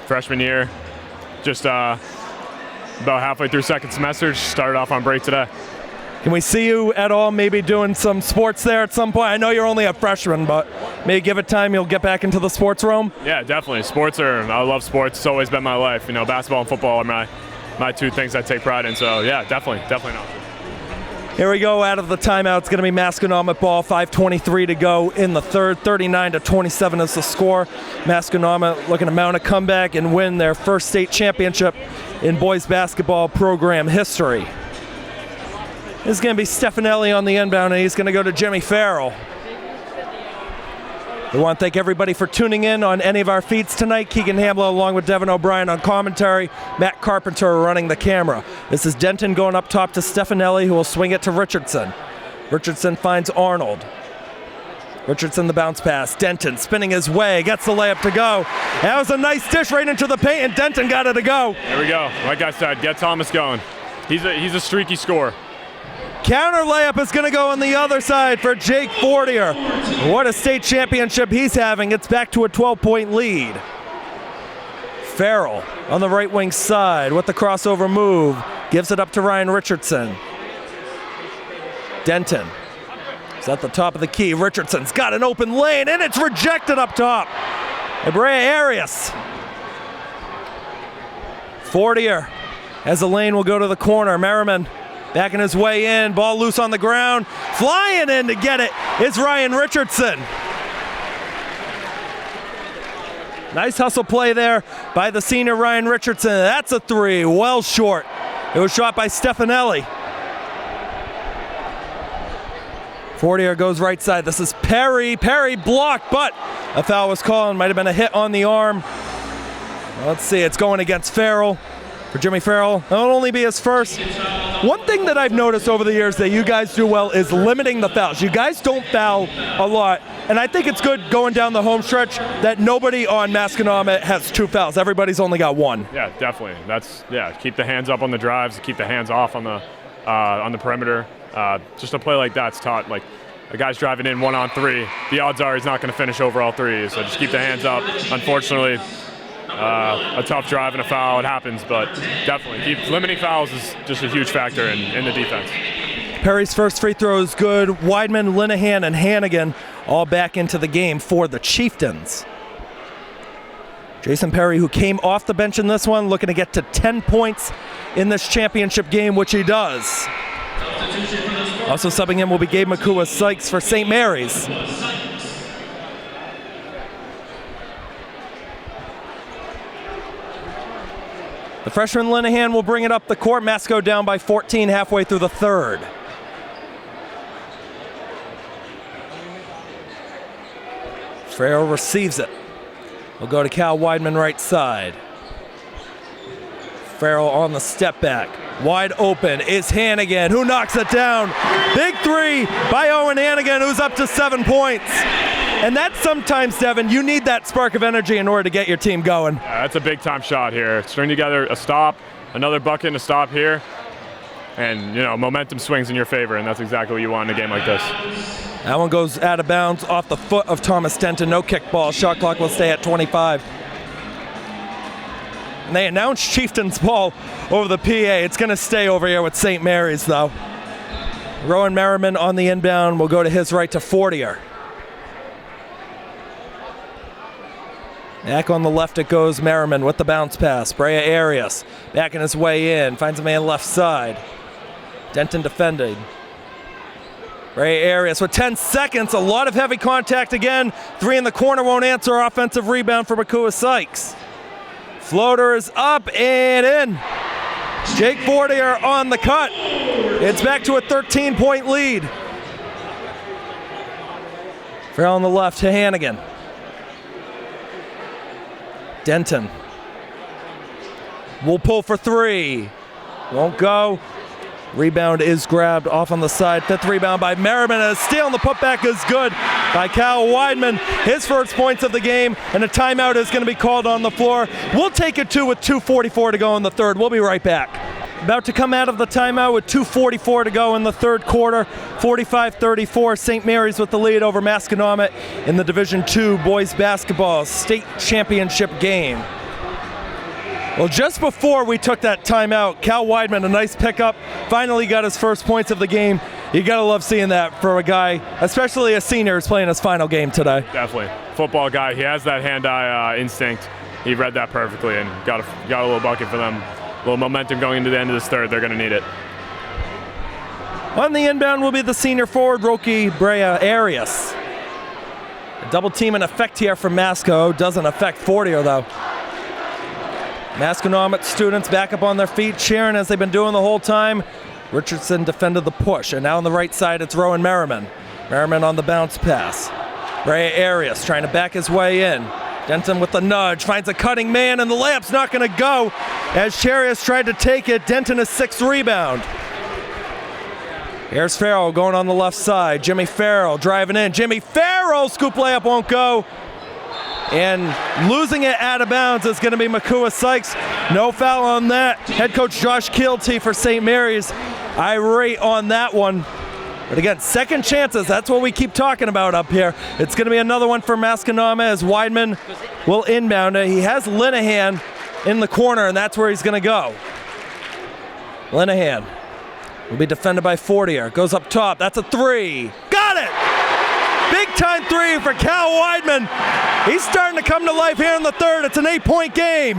Freshman year, just about halfway through second semester, just started off on break today. Can we see you at all maybe doing some sports there at some point? I know you're only a freshman, but maybe give it time, you'll get back into the sports realm? Yeah, definitely. I love sports. It's always been my life. You know, basketball and football are my 2 things I take pride in. So yeah, definitely not. Here we go out of the timeout. It's going to be Masconomet ball, 5:23 to go in the third. 39-27 is the score. Masconomet looking to mount a comeback and win their first state championship in boys basketball program history. This is going to be Stefanelli on the inbound, and he's going to go to Jimmy Farrell. We want to thank everybody for tuning in on any of our feeds tonight. Keegan, Hamblett along with Devin O'Brien on commentary. Matt Carpenter running the camera. This is Denton going up top to Stefanelli, who will swing it to Richardson. Richardson finds Arnold. Richardson the bounce pass. Denton spinning his way, gets the layup to go. That was a nice dish right into the paint, and Denton got it to go. There we go. Like I said, get Thomas going. He's a streaky scorer. Counter layup is going to go on the other side for Jake Fortier. What a state championship he's having. It's back to a 12-point lead. Farrell on the right wing side with the crossover move. Gives it up to Ryan Richardson. Denton is at the top of the key. Richardson's got an open lane, and it's rejected up top. Brea Arias. Fortier as the lane will go to the corner. Merriman backing his way in, ball loose on the ground. Flying in to get it is Ryan Richardson. Nice hustle play there by the senior Ryan Richardson. That's a 3, well short. It was shot by Stefanelli. Fortier goes right side. This is Perry. Perry blocked, but a foul was called. Might have been a hit on the arm. Let's see, it's going against Farrell. For Jimmy Farrell, that'll only be his first. One thing that I've noticed over the years that you guys do well is limiting the fouls. You guys don't foul a lot, and I think it's good going down the home stretch that nobody on Masconomet has 2 fouls. Everybody's only got 1. Yeah, definitely. Keep the hands up on the drives, keep the hands off on the perimeter. Just a play like that's taught. Like a guy's driving in 1-on-3, the odds are he's not going to finish over all 3. So just keep the hands up. Unfortunately, a tough drive and a foul, it happens, but definitely limiting fouls is just a huge factor in the defense. Perry's first free throw is good. Weidman, Linehan, and Hannigan all back into the game for the Chieftains. Jason Perry, who came off the bench in this one, looking to get to 10 points in this championship game, which he does. Also subbing in will be Gabe Makua-Sykes for St. Mary's. The freshman Linehan will bring it up the court. Masco down by 14 halfway through the third. Farrell receives it. We'll go to Cal Weidman right side. Farrell on the step back. Wide open is Hannigan, who knocks it down. Big 3 by Owen Hannigan, who's up to 7 points. And that's sometimes, Devin, you need that spark of energy in order to get your team going. Yeah, that's a big-time shot here. String together a stop, another bucket and a stop here, and, you know, momentum swings in your favor, and that's exactly what you want in a game like this. That one goes out of bounds off the foot of Thomas Denton. No kickball. Shot clock will stay at 25. And they announced Chieftains ball over the PA. It's going to stay over here with St. Mary's, though. Rowan Merriman on the inbound will go to his right to Fortier. Back on the left it goes Merriman with the bounce pass. Brea Arias backing his way in, finds a man left side. Denton defending. Brea Arias with 10 seconds, a lot of heavy contact again. 3 in the corner won't answer, offensive rebound for Makua Sykes. Floater is up and in. Jake Fortier on the cut. It's back to a 13-point lead. Farrell on the left to Hannigan. Denton will pull for 3. Won't go. Rebound is grabbed off on the side. 5th rebound by Merriman. A steal, and the putback is good by Cal Weidman. His first points of the game, and a timeout is going to be called on the floor. We'll take it to with 2:44 to go in the third. We'll be right back. About to come out of the timeout with 2:44 to go in the third quarter. 45-34, St. Mary's with the lead over Masconomet in the Division II boys basketball state championship game. Well, just before we took that timeout, Cal Weidman, a nice pickup, finally got his first points of the game. You gotta love seeing that for a guy, especially a senior who's playing his final game today. Definitely. Football guy, he has that hand-eye instinct. He read that perfectly and got a little bucket for them. A little momentum going into the end of this third. They're gonna need it. On the inbound will be the senior forward, Roki Brea Arias. A double team in effect here from Masco. Doesn't affect Fortier though. Masconomet students back up on their feet, cheering as they've been doing the whole time. Richardson defended the push, and now on the right side it's Rowan Merriman. Merriman on the bounce pass. Brea Arias trying to back his way in. Denton with the nudge, finds a cutting man, and the layup's not going to go as Charias tried to take it. Denton a 6th rebound. Here's Farrell going on the left side. Jimmy Farrell driving in. Jimmy Farrell, scoop layup won't go. And losing it out of bounds is going to be Makua Sykes. No foul on that. Head coach Josh Keelty for St. Mary's irate on that one. But again, second chances, that's what we keep talking about up here. It's going to be another one for Masconomet as Weidman will inbound it. He has Linehan in the corner, and that's where he's going to go. Linehan will be defended by Fortier. Goes up top. That's a 3. Got it! Big time 3 for Cal Weidman. He's starting to come to life here in the third. It's an 8-point game.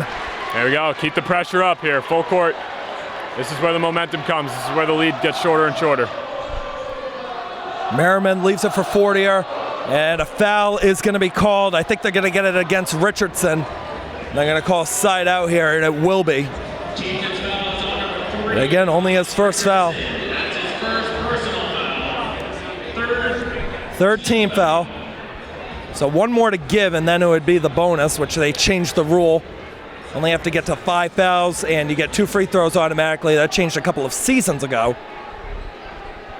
There we go. Keep the pressure up here. Full court. This is where the momentum comes. This is where the lead gets shorter and shorter. Merriman leaves it for Fortier, and a foul is going to be called. I think they're going to get it against Richardson. They're going to call side out here, and it will be. And again, only his first foul. Third team foul. So one more to give, and then it would be the bonus, which they changed the rule. Only have to get to 5 fouls, and you get 2 free throws automatically. That changed a couple of seasons ago.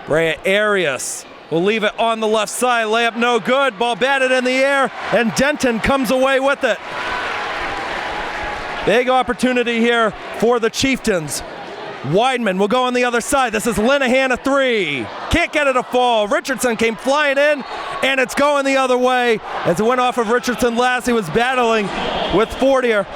Brea Arias will leave it on the left side. Layup no good. Ball batted in the air, and Denton comes away with it. Big opportunity here for the Chieftains. Weidman will go on the other side. This is Linehan, a 3. Can't get it to fall. Richardson came flying in, and it's going the other way. As it went off of Richardson last, he was battling with Fortier.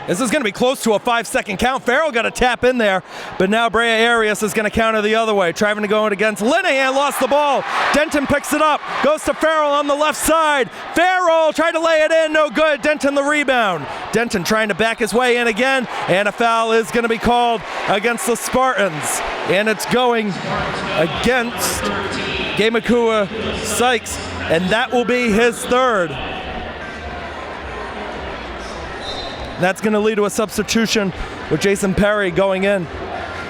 This is going to be close to a 5-second count. Farrell got a tap in there, but now Brea Arias is going to counter the other way. Trying to go in against Linehan, lost the ball. Denton picks it up, goes to Farrell on the left side. Farrell tried to lay it in, no good. Denton the rebound. Denton trying to back his way in again, and a foul is going to be called against the Spartans. And it's going against Makua Sykes, and that will be his third. That's going to lead to a substitution with Jason Perry going in.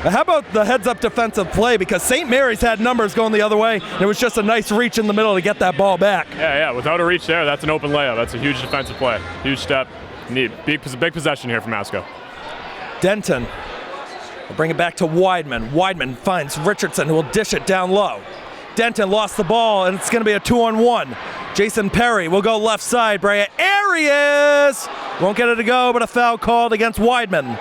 But how about the heads-up defensive play? Because St. Mary's had numbers going the other way, and it was just a nice reach in the middle to get that ball back. Yeah, without a reach there, that's an open layup. That's a huge defensive play. Huge step. Big possession here from Masco. Denton will bring it back to Weidman. Weidman finds Richardson, who will dish it down low. Denton lost the ball, and it's going to be a 2-on-1. Jason Perry will go left side. Brea Arias won't get it to go, but a foul called against Weidman.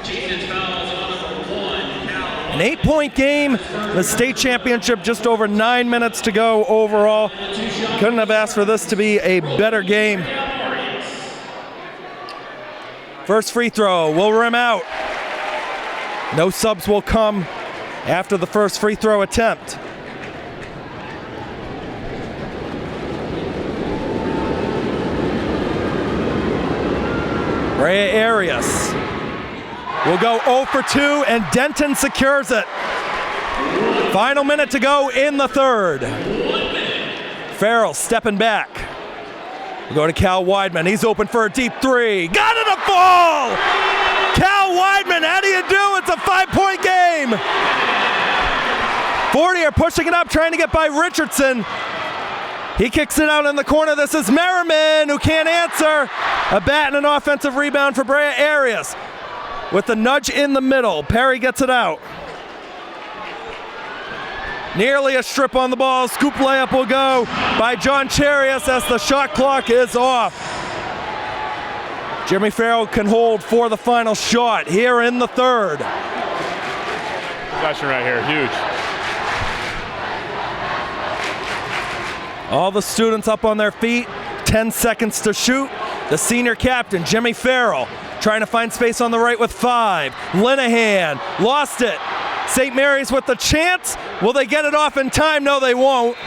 Chieftains fouls on number 1, Cal An 8-point game, the state championship, just over 9 minutes to go overall. Couldn't have asked for this to be a better game. First free throw will rim out. No subs will come after the first free throw attempt. Brea Arias will go 0 for 2, and Denton secures it. Final minute to go in the third. Farrell stepping back. We'll go to Cal Weidman. He's open for a deep three. Got it, a ball! Cal Weidman, how do you do? It's a 5-point game. 40 are pushing it up, trying to get by Richardson. He kicks it out in the corner. This is Merriman, who can't answer. A bat and an offensive rebound for Brea Arias. With the nudge in the middle, Perry gets it out. Nearly a strip on the ball. Scoop layup will go by John Charias as the shot clock is off. Jimmy Farrell can hold for the final shot here in the third. Possession right here, huge. All the students up on their feet. 10 seconds to shoot. The senior captain, Jimmy Farrell, trying to find space on the right with 5. Linehan lost it. St. Mary's with the chance. Will they get it off in time? No, they won't.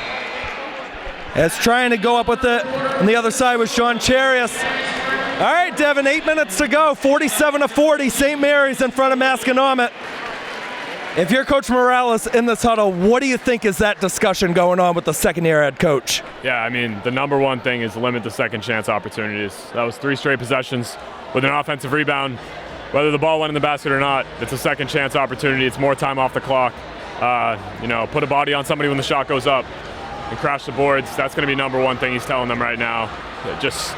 As trying to go up with it. On the other side was Sean Charias. All right, Devin, 8 minutes to go. 47-40. St. Mary's in front of Masconomet. If you're Coach Morales in this huddle, what do you think is that discussion going on with the second-year head coach? Yeah, I mean, the number one thing is limit the second chance opportunities. That was 3 straight possessions with an offensive rebound. Whether the ball went in the basket or not, it's a second chance opportunity. It's more time off the clock. Put a body on somebody when the shot goes up and crash the boards. That's going to be number one thing he's telling them right now. Just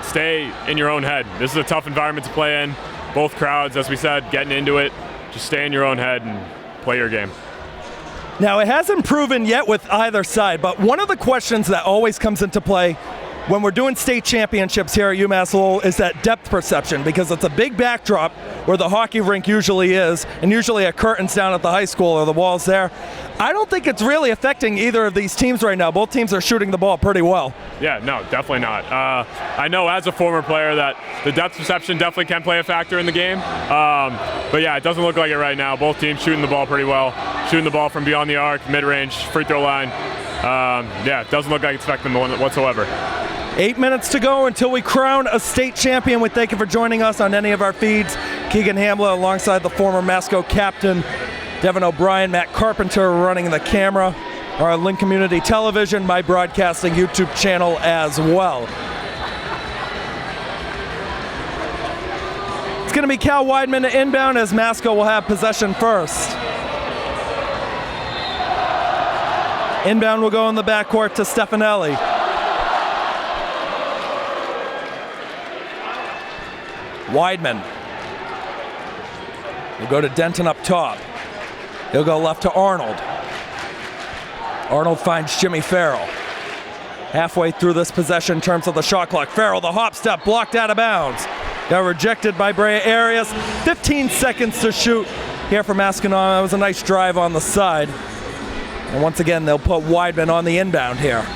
stay in your own head. This is a tough environment to play in. Both crowds, as we said, getting into it. Just stay in your own head and play your game. Now, it hasn't proven yet with either side, but one of the questions that always comes into play when we're doing state championships here at UMass Lowell is that depth perception, because it's a big backdrop where the hockey rink usually is, and usually a curtains down at the high school or the walls there. I don't think it's really affecting either of these teams right now. Both teams are shooting the ball pretty well. Yeah, no, definitely not. I know as a former player that the depth perception definitely can play a factor in the game. But yeah, it doesn't look like it right now. Both teams shooting the ball pretty well. Shooting the ball from beyond the arc, mid-range, free throw line. It doesn't look like it's affecting them whatsoever. 8 minutes to go until we crown a state champion. We thank you for joining us on any of our feeds. Keegan Hamblett alongside the former Masco captain, Devin O'Brien, Matt Carpenter running the camera. Our Link Community Television, my broadcasting YouTube channel as well. It's going to be Cal Weidman to inbound as Masco will have possession first. Inbound will go in the backcourt to Stefanelli. Weidman. We'll go to Denton up top. He'll go left to Arnold. Arnold finds Jimmy Farrell. Halfway through this possession in terms of the shot clock. Farrell, the hop step, blocked out of bounds. Got rejected by Brea Arias. 15 seconds to shoot here for Masconomet. That was a nice drive on the side. And once again, they'll put Weidman on the inbound here.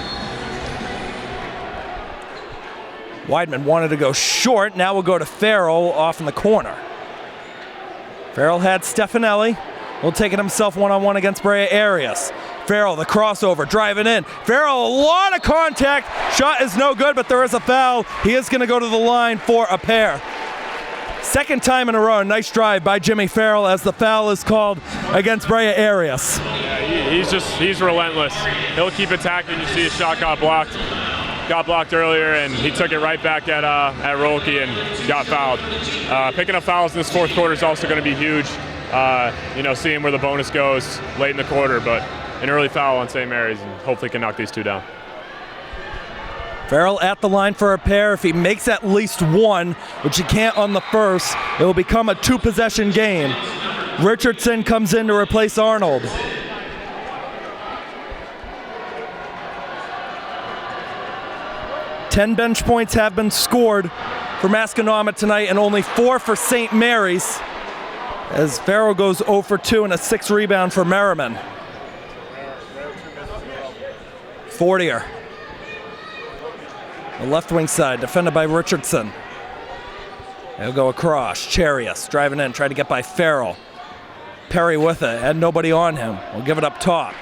Weidman wanted to go short. Now we'll go to Farrell off in the corner. Farrell had Stefanelli. Will take it himself one-on-one against Brea Arias. Farrell, the crossover, driving in. Farrell, a lot of contact. Shot is no good, but there is a foul. He is going to go to the line for a pair. Second time in a row, nice drive by Jimmy Farrell as the foul is called against Brea Arias. Yeah, he's relentless. He'll keep attacking. You see his shot got blocked earlier, and he took it right back at Rolke and got fouled. Picking up fouls in this fourth quarter is also going to be huge. Seeing where the bonus goes late in the quarter, but an early foul on St. Mary's, and hopefully can knock these two down. Farrell at the line for a pair. If he makes at least one, which he can't on the first, it will become a two-possession game. Richardson comes in to replace Arnold. Ten bench points have been scored for Masconomet tonight and only 4 for St. Mary's. as Farrell goes 0 for 2 and a 6 rebound for Merriman. Fortier. The left wing side, defended by Richardson. He'll go across. Charius driving in, trying to get by Farrell. Perry with it, had nobody on him. We'll give it up top.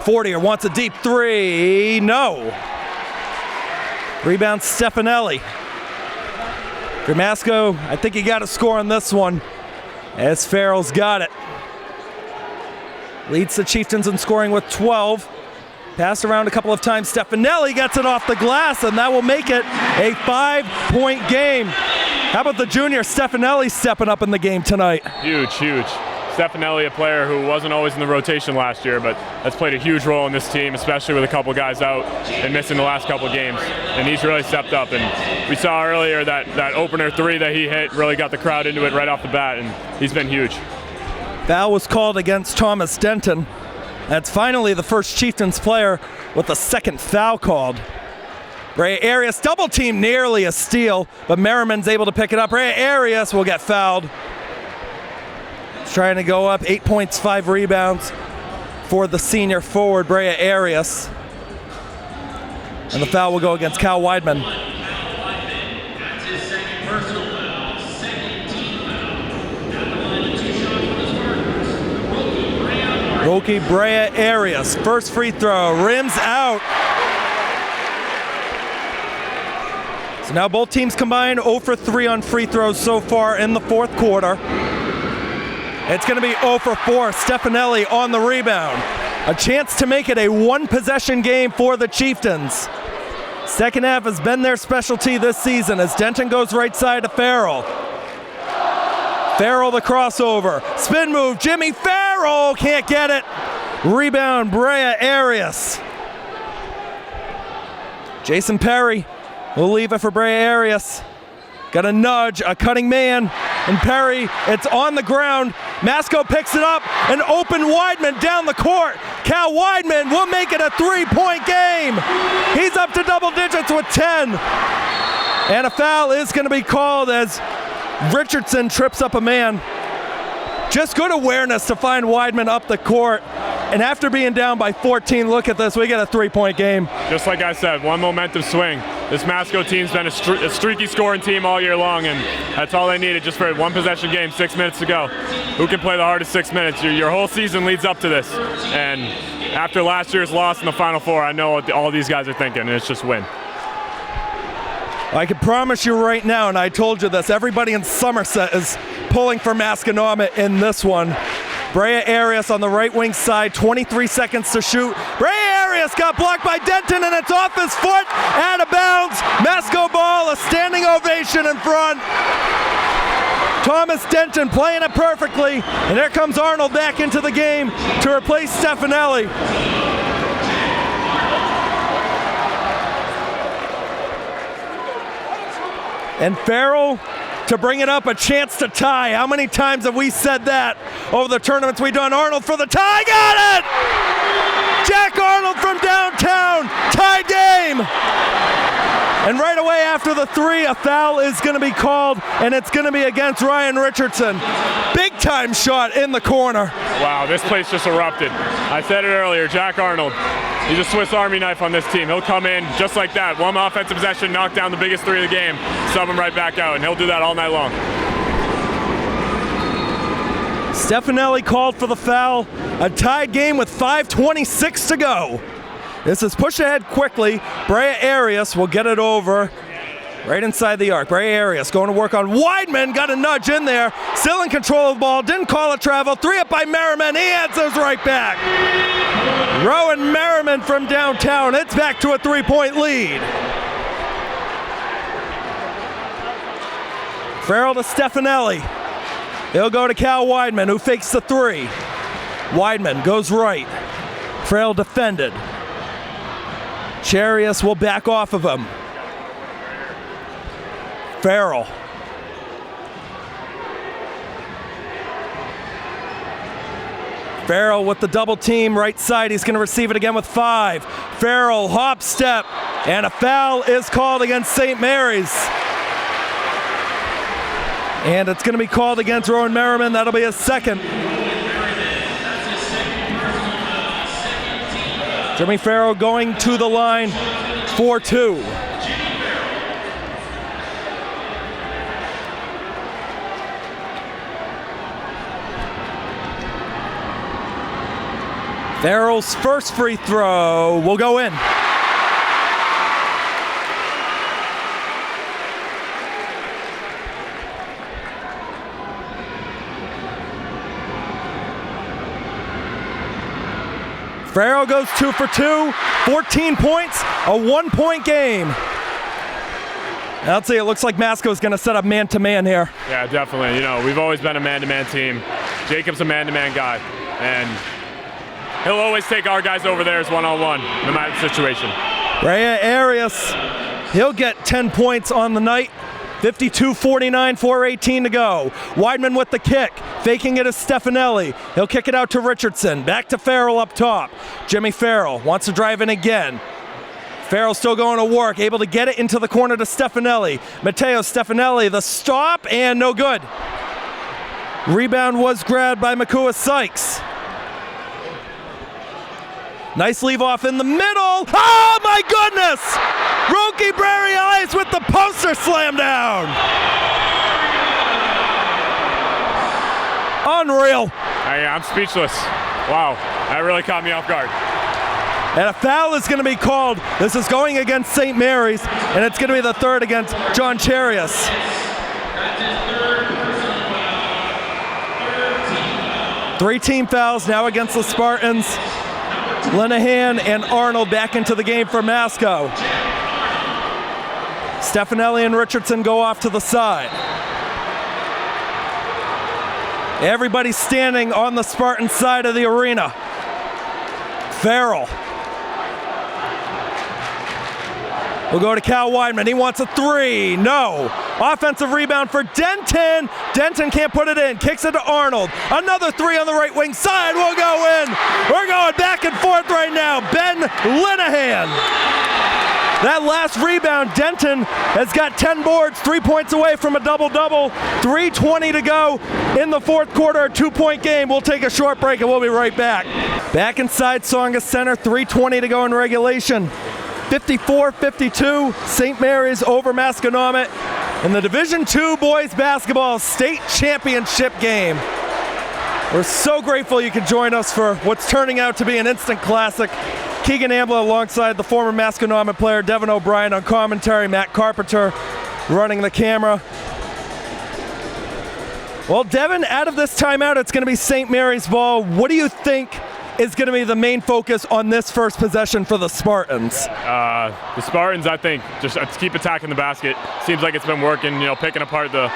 Fortier wants a deep three. No. Rebound Stefanelli. Gramasco, I think he got a score on this one, as Farrell's got it. Leads the Chieftains in scoring with 12. Passed around a couple of times. Stefanelli gets it off the glass, and that will make it a 5-point game. How about the junior Stefanelli stepping up in the game tonight? Huge, huge. Stefanelli, a player who wasn't always in the rotation last year, but has played a huge role in this team, especially with a couple guys out and missing the last couple games. And he's really stepped up. And we saw earlier that opener three that he hit really got the crowd into it right off the bat, and he's been huge. Foul was called against Thomas Denton. That's finally the first Chieftains player with a second foul called. Brea Arias double team, nearly a steal, but Merriman's able to pick it up. Brea Arias will get fouled. He's trying to go up, 8 points, 5 rebounds for the senior forward, Brea Arias. And the foul will go against Cal Weidman. That's his second personal foul, second team foul. At the line, 2 shots for the Spartans. Roki Brea Arias, first free throw, rims out. So now both teams combined 0 for 3 on free throws so far in the fourth quarter. It's going to be 0 for 4. Stefanelli on the rebound. A chance to make it a one-possession game for the Chieftains. Second half has been their specialty this season as Denton goes right side to Farrell. Farrell the crossover. Spin move. Jimmy Farrell can't get it. Rebound Brea Arias. Jason Perry will leave it for Brea Arias. Got a nudge, a cutting man, and Perry, it's on the ground. Masco picks it up, and open Weidman down the court. Cal Weidman will make it a 3-point game. He's up to double digits with 10. And a foul is going to be called as Richardson trips up a man. Just good awareness to find Weidman up the court. And after being down by 14, look at this, we get a 3-point game. Just like I said, one momentum swing. This Masco team's been a streaky scoring team all year long, and that's all they needed just for a one-possession game, 6 minutes to go. Who can play the hardest 6 minutes? Your whole season leads up to this. And after last year's loss in the Final Four, I know what all these guys are thinking, and it's just win. I can promise you right now, and I told you this, everybody in Somerset is pulling for Masconomet in this one. Brea Arias on the right wing side, 23 seconds to shoot. Brea Arias got blocked by Denton, and it's off his foot, out of bounds. Masco ball, a standing ovation in front. Thomas Denton playing it perfectly, and there comes Arnold back into the game to replace Stefanelli. And Farrell to bring it up, a chance to tie. How many times have we said that over the tournaments we've done? Arnold for the tie, got it! Jack Arnold from downtown, tied game! And right away after the three, a foul is going to be called, and it's going to be against Ryan Richardson. Big time shot in the corner. Wow, this place just erupted. I said it earlier, Jack Arnold. He's a Swiss Army knife on this team. He'll come in just like that. One offensive possession, knock down the biggest three of the game, sub him right back out, and he'll do that all night long. Stefanelli called for the foul. A tied game with 5:26 to go. This is push ahead quickly. Brea Arias will get it over right inside the arc. Brea Arias going to work on Weidman. Got a nudge in there. Still in control of the ball. Didn't call it travel. 3 up by Merriman. He answers right back. Rowan Merriman from downtown. It's back to a 3-point lead. Farrell to Stefanelli. He'll go to Cal Weidman, who fakes the 3. Weidman goes right. Farrell defended. Charius will back off of him. Farrell. Farrell with the double team right side. He's going to receive it again with 5. Farrell, hop step, and a foul is called against St. Mary's. And it's going to be called against Rowan Merriman. That'll be his second. Jimmy Farrell going to the line for 2. Farrell's first free throw will go in. Farrell goes 2 for 2, 14 points, a 1-point game. I'll see, it looks like Masco's going to set up man-to-man here. Yeah, definitely. You know, we've always been a man-to-man team. Jacob's a man-to-man guy, and he'll always take our guys over there as one-on-one, no matter the situation. Ray Arias, he'll get 10 points on the night. 52-49, 4:18 to go. Weidman with the kick, faking it as Stefanelli. He'll kick it out to Richardson. Back to Farrell up top. Jimmy Farrell wants to drive in again. Farrell still going to work, able to get it into the corner to Stefanelli. Matteo Stefanelli, the stop, and no good. Rebound was grabbed by Makua Sykes. Nice leave off in the middle. Oh my goodness! Roki Brary Eyes with the poster slam down. Unreal. I'm speechless. Wow, that really caught me off guard. And a foul is going to be called. This is going against St. Mary's, and it's going to be the third against John Charius. Three team fouls now against the Spartans. Linehan and Arnold back into the game for Masco. Stefanelli and Richardson go off to the side. Everybody standing on the Spartan side of the arena. Farrell. We'll go to Cal Weidman. He wants a 3. No. Offensive rebound for Denton. Denton can't put it in. Kicks it to Arnold. Another 3 on the right wing side will go in. We're going back and forth right now. Ben Linehan. That last rebound, Denton has got 10 boards, 3 points away from a double-double. 3:20 to go in the fourth quarter, a 2-point game. We'll take a short break and we'll be right back. Back inside Tsongas Center, 3:20 to go in regulation. 54-52, St. Mary's over Masconomet in the Division II boys basketball state championship game. We're so grateful you could join us for what's turning out to be an instant classic. Keegan Hamblett alongside the former Masconomet player Devin O'Brien on commentary, Matt Carpenter running the camera. Well, Devin, out of this timeout, it's going to be St. Mary's ball. What do you think is going to be the main focus on this first possession for the Spartans? The Spartans, I think, just keep attacking the basket. Seems like it's been working, picking apart they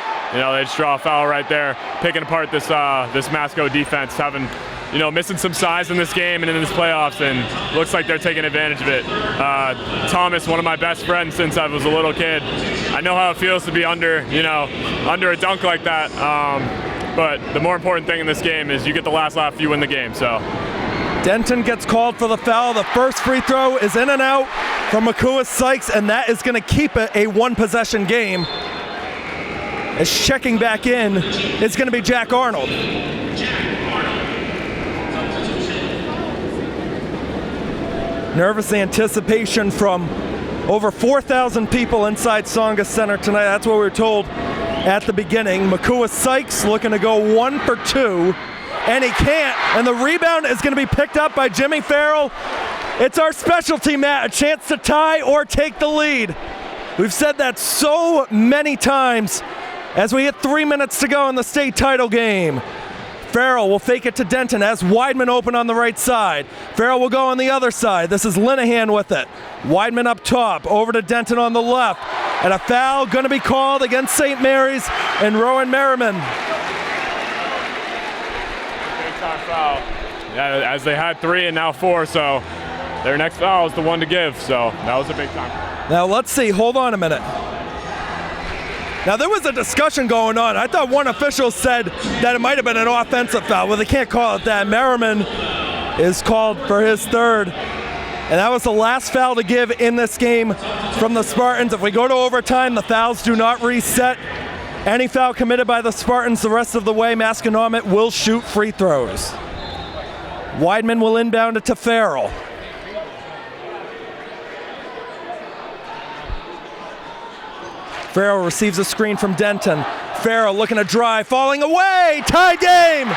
just draw a foul right there, picking apart this Masco defense, having, missing some size in this game and in this playoffs, and looks like they're taking advantage of it. Thomas, one of my best friends since I was a little kid. I know how it feels to be under a dunk like that. But the more important thing in this game is you get the last laugh, you win the game. So Denton gets called for the foul. The first free throw is in and out from Makua Sykes, and that is going to keep it a one-possession game. As checking back in, it's going to be Jack Arnold. Nervous anticipation from over 4,000 people inside Tsongas Center tonight. That's what we were told at the beginning. Makua Sykes looking to go 1 for 2, and he can't. And the rebound is going to be picked up by Jimmy Farrell. It's our specialty, Matt, a chance to tie or take the lead. We've said that so many times as we hit 3 minutes to go in the state title game. Farrell will fake it to Denton as Weidman open on the right side. Farrell will go on the other side. This is Linehan with it. Weidman up top, over to Denton on the left. And a foul going to be called against St. Mary's and Rowan Merriman. Big time foul. Yeah, as they had 3 and now 4, so their next foul is the one to give. So that was a big time. Now let's see, hold on a minute. Now there was a discussion going on. I thought one official said that it might have been an offensive foul. Well, they can't call it that. Merriman is called for his third. And that was the last foul to give in this game from the Spartans. If we go to overtime, the fouls do not reset. Any foul committed by the Spartans the rest of the way, Masconomet will shoot free throws. Weidman will inbound it to Farrell. Farrell receives a screen from Denton. Farrell looking to drive, falling away, tie game!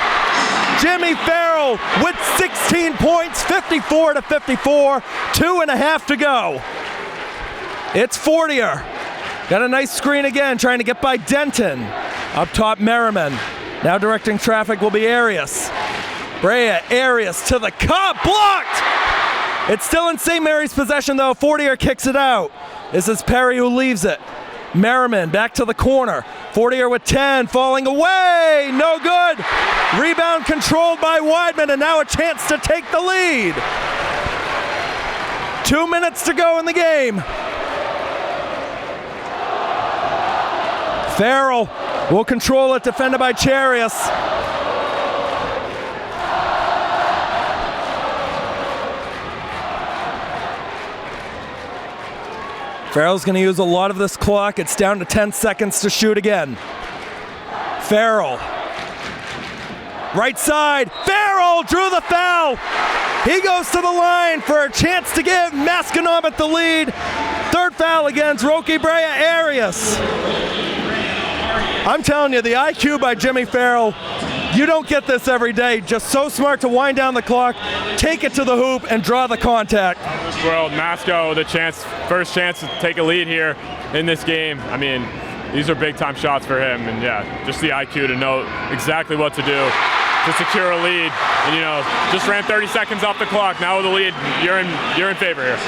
Jimmy Farrell with 16 points, 54-54, 2.5 to go. It's Fortier. Got a nice screen again, trying to get by Denton. Up top, Merriman. Now directing traffic will be Arias. Brea, Arias to the cup, blocked! It's still in St. Mary's possession though, Fortier kicks it out. This is Perry who leaves it. Merriman back to the corner. Fortier with 10, falling away, no good. Rebound controlled by Weidman, and now a chance to take the lead. 2 minutes to go in the game. Farrell will control it, defended by Charius. Farrell's going to use a lot of this clock. It's down to 10 seconds to shoot again. Farrell. Right side. Farrell drew the foul. He goes to the line for a chance to give Masconomet the lead. Third foul against Rocky Brea Arias. I'm telling you, the IQ by Jimmy Farrell, you don't get this every day. Just so smart to wind down the clock, take it to the hoop, and draw the contact. World, Masco, the first chance to take a lead here in this game. I mean, these are big-time shots for him, and yeah, just the IQ to know exactly what to do to secure a lead. And you know, just ran 30 seconds off the clock. Now with the lead, you're in favor here.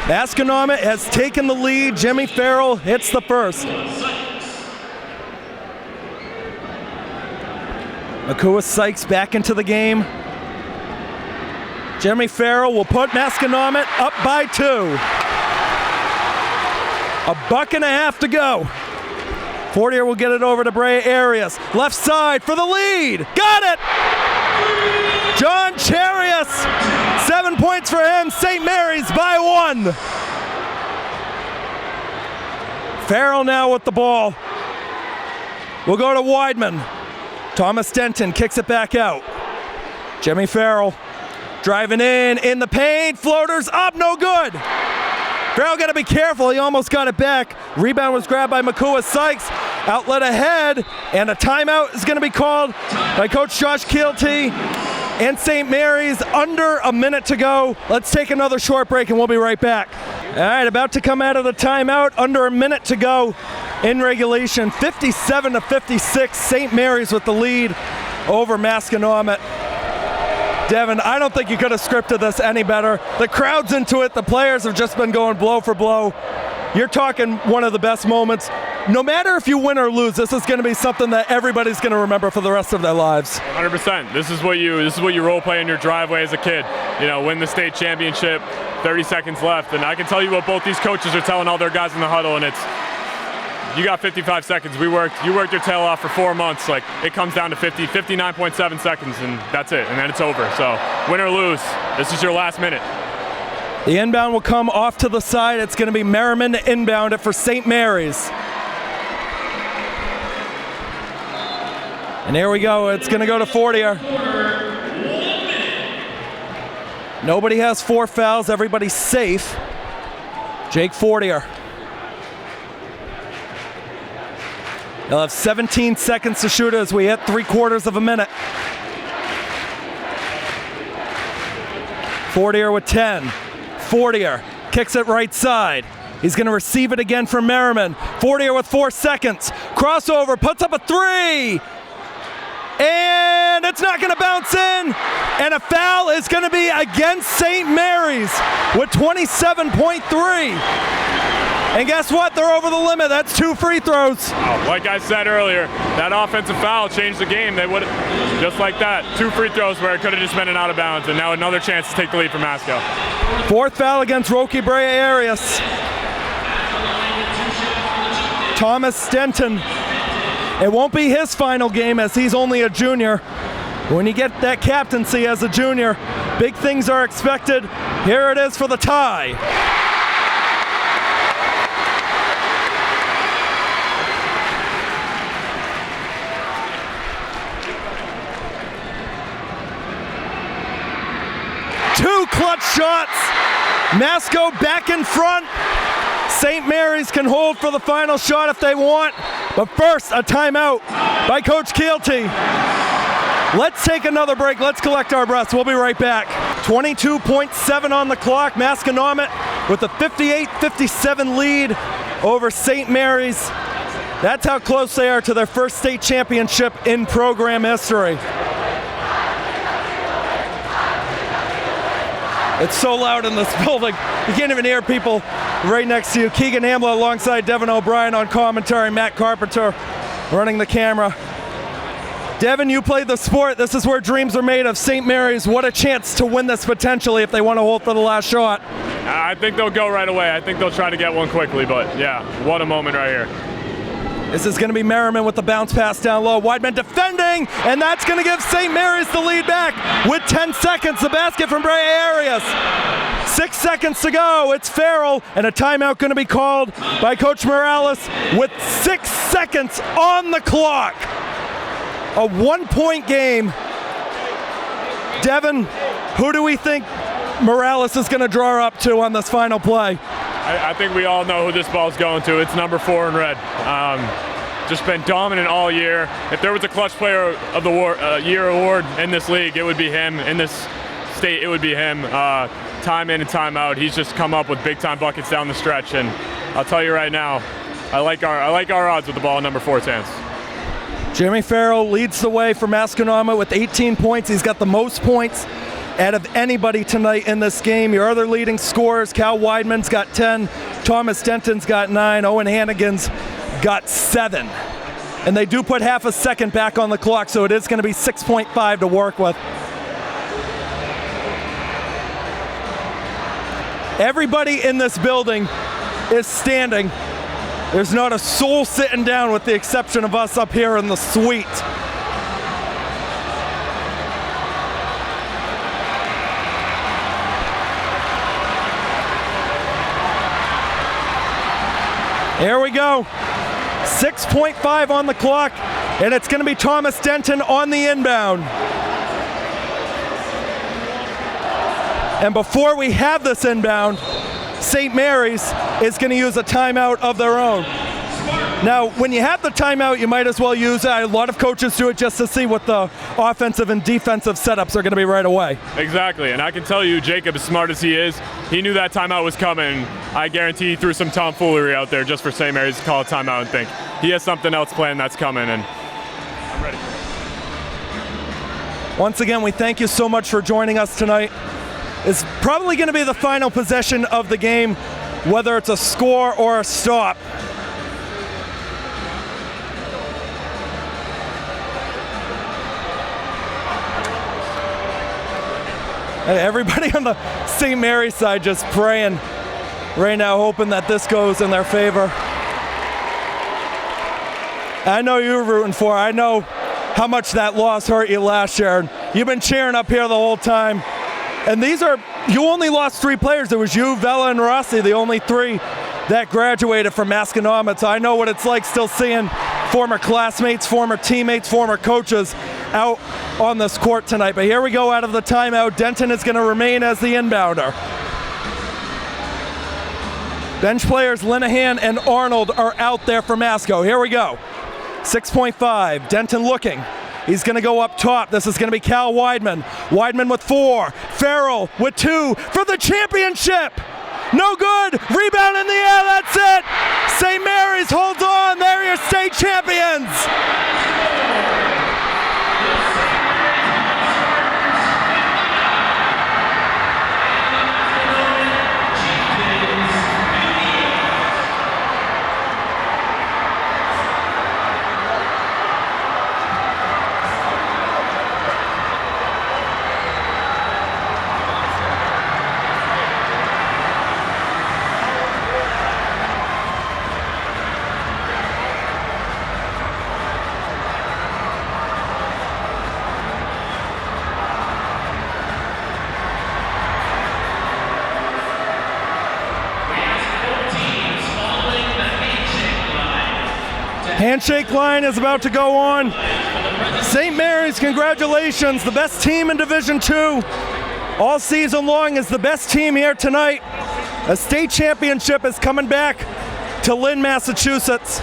Masconomet has taken the lead. Jimmy Farrell hits the first. Makua Sykes back into the game. Jimmy Farrell will put Masconomet up by 2. A buck and a half to go. Fortier will get it over to Brea Arias. Left side for the lead. Got it! John Charius. 7 points for him. St. Mary's by 1. Farrell now with the ball. We'll go to Weidman. Thomas Denton kicks it back out. Jimmy Farrell driving in the paint, floaters up, no good. Farrell got to be careful, he almost got it back. Rebound was grabbed by Makua Sykes. Outlet ahead, and a timeout is going to be called by Coach Josh Keelty and St. Mary's. Under a minute to go. Let's take another short break and we'll be right back. All right, about to come out of the timeout, under a minute to go in regulation. 57-56, St. Mary's with the lead over Masconomet. Devin, I don't think you could have scripted this any better. The crowd's into it. The players have just been going blow for blow. You're talking one of the best moments. No matter if you win or lose, this is going to be something that everybody's going to remember for the rest of their lives. 100%. This is what you role play in your driveway as a kid. You know, win the state championship. 30 seconds left, and I can tell you what both these coaches are telling all their guys in the huddle, and it's, you got 55 seconds. You worked your tail off for 4 months. Like, it comes down to 59.7 seconds, and that's it, and then it's over. So, win or lose, this is your last minute. The inbound will come off to the side. It's going to be Merriman to inbound it for St. Mary's. And here we go. It's going to go to Fortier. Nobody has 4 fouls. Everybody's safe. Jake Fortier. He'll have 17 seconds to shoot as we hit 3/4 of a minute. Fortier with 10. Fortier kicks it right side. He's going to receive it again from Merriman. Fortier with 4 seconds. Crossover, puts up a 3. And it's not going to bounce in. And a foul is going to be against St. Mary's with 27.3. And guess what? They're over the limit. That's 2 free throws. Like I said earlier, that offensive foul changed the game. They would have, just like that, 2 free throws where it could have just been an out of bounds, and now another chance to take the lead from Masco. 4th foul against Rocky Brea Arias. Thomas Denton. It won't be his final game as he's only a junior. When you get that captaincy as a junior, big things are expected. Here it is for the tie. 2 clutch shots. Masco back in front. St. Mary's can hold for the final shot if they want. But first, a timeout by Coach Keelty. Let's take another break. Let's collect our breaths. We'll be right back. 22.7 on the clock. Masconomet with a 58-57 lead over St. Mary's. That's how close they are to their first state championship in program history. It's so loud in this building. You can't even hear people right next to you. Keegan, Hamblett alongside Devin O'Brien on commentary. Matt Carpenter running the camera. Devin, you played the sport. This is where dreams are made of. St. Mary's, what a chance to win this potentially if they want to hold for the last shot. I think they'll go right away. I think they'll try to get one quickly, but yeah, what a moment right here. This is going to be Merriman with the bounce pass down low. Wideman defending, and that's going to give St. Mary's the lead back with 10 seconds. The basket from Brea Arias. 6 seconds to go. It's Farrell, and a timeout going to be called by Coach Morales with 6 seconds on the clock. A 1-point game. Devin, who do we think Morales is going to draw up to on this final play? I think we all know who this ball's going to. It's number 4 in red. Just been dominant all year. If there was a clutch player of the year award in this league, it would be him. In this state, it would be him. Time in and time out, he's just come up with big-time buckets down the stretch. And I'll tell you right now, I like our odds with the ball in number 4's hands. Jeremy Farrell leads the way for Masconomet with 18 points. He's got the most points out of anybody tonight in this game. Your other leading scorers, Cal Weidman's got 10, Thomas Denton's got 9, Owen Hannigan's got 7. And they do put half a second back on the clock, so it is going to be 6.5 to work with. Everybody in this building is standing. There's not a soul sitting down with the exception of us up here in the suite. Here we go. 6.5 on the clock, and it's going to be Thomas Denton on the inbound. And before we have this inbound, St. Mary's is going to use a timeout of their own. Now, when you have the timeout, you might as well use it. A lot of coaches do it just to see what the offensive and defensive setups are going to be right away. Exactly, and I can tell you, Jacob, as smart as he is, he knew that timeout was coming. I guarantee he threw some tomfoolery out there just for St. Mary's to call a timeout and think he has something else planned that's coming, and I'm ready. Once again, we thank you so much for joining us tonight. It's probably going to be the final possession of the game, whether it's a score or a stop. Everybody on the St. Mary's side just praying right now, hoping that this goes in their favor. I know you're rooting for it. I know how much that loss hurt you last year. You've been cheering up here the whole time. And you only lost 3 players. It was you, Vela, and Rossi, the only 3 that graduated from Masconomet. So I know what it's like still seeing former classmates, former teammates, former coaches out on this court tonight. But here we go out of the timeout. Denton is going to remain as the inbounder. Bench players Linehan and Arnold are out there for Masco. Here we go. 6.5. Denton looking. He's going to go up top. This is going to be Cal Weidman. Weidman with 4. Farrell with 2 for the championship. No good. Rebound in the air. That's it. St. Mary's holds on. They're your state champions. Handshake line is about to go on. St. Mary's, congratulations, the best team in Division II. all season long is the best team here tonight. A state championship is coming back to Lynn, Massachusetts.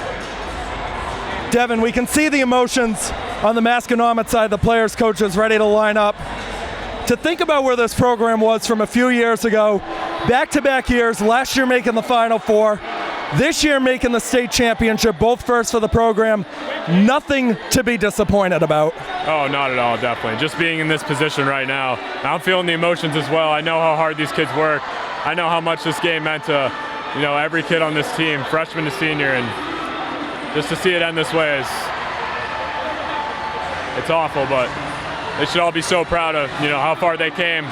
Devin, we can see the emotions on the Masconomet side, the players, coaches ready to line up. To think about where this program was from a few years ago, back-to-back years, last year making the Final Four, this year making the state championship, both first for the program, nothing to be disappointed about. Oh, not at all, definitely. Just being in this position right now, I'm feeling the emotions as well. I know how hard these kids work. I know how much this game meant to, every kid on this team, freshman to senior, and just to see it end this way it's awful, but they should all be so proud of, how far they came.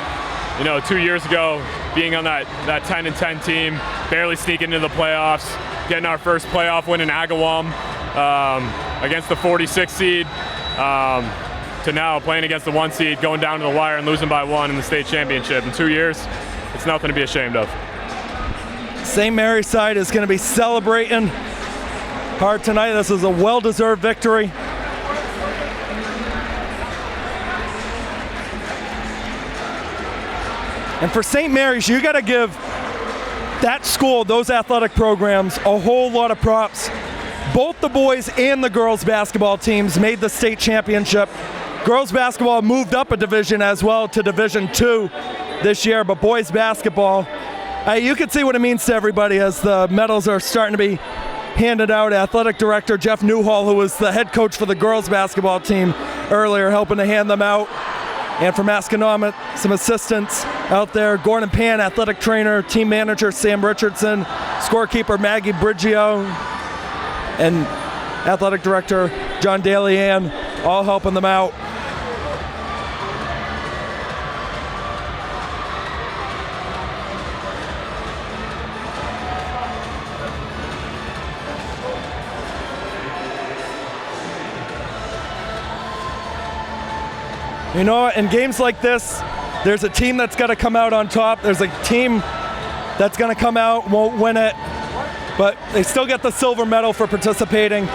2 years ago, being on that 10-10 team, barely sneaking into the playoffs, getting our first playoff win in Agawam against the 46 seed, to now playing against the 1 seed, going down to the wire and losing by 1 in the state championship. In 2 years, it's nothing to be ashamed of. St. Mary's side is going to be celebrating hard tonight. This is a well-deserved victory. And for St. Mary's, you got to give that school, those athletic programs, a whole lot of props. Both the boys and the girls basketball teams made the state championship. Girls basketball moved up a division as well to Division II this year, but boys basketball, you can see what it means to everybody as the medals are starting to be handed out. Athletic director Jeff Newhall, who was the head coach for the girls basketball team earlier, helping to hand them out. And for Masconomet, some assistants out there. Gordon Pan, athletic trainer, team manager Sam Richardson, scorekeeper Maggie Briggio, and athletic director John Dalian, all helping them out. In games like this, there's a team that's got to come out on top. There's a team that's going to come out, won't win it, but they still get the silver medal for participating.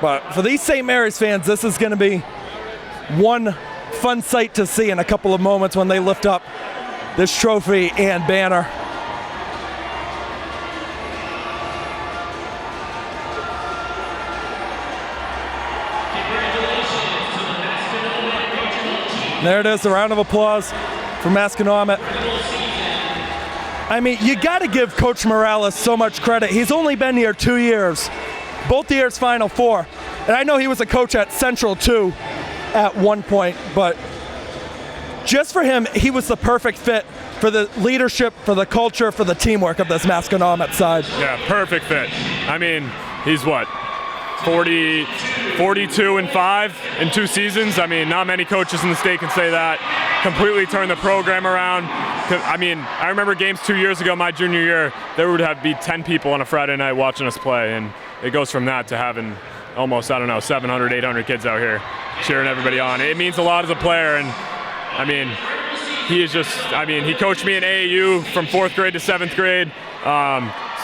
But for these St. Mary's fans, this is going to be one fun sight to see in a couple of moments when they lift up this trophy and banner. There it is, a round of applause for Masconomet. I mean, you got to give Coach Morales so much credit. He's only been here 2 years, both years Final Four. And I know he was a coach at Central too at one point, but just for him, he was the perfect fit for the leadership, for the culture, for the teamwork of this Masconomet side. Yeah, perfect fit. I mean, he's what? 42-5 in 2 seasons. I mean, not many coaches in the state can say that. Completely turned the program around. I mean, I remember games 2 years ago, my junior year, there would be 10 people on a Friday night watching us play, and it goes from that to having almost, 700, 800 kids out here cheering everybody on. It means a lot as a player, and I mean, he coached me in AAU from 4th grade to 7th grade.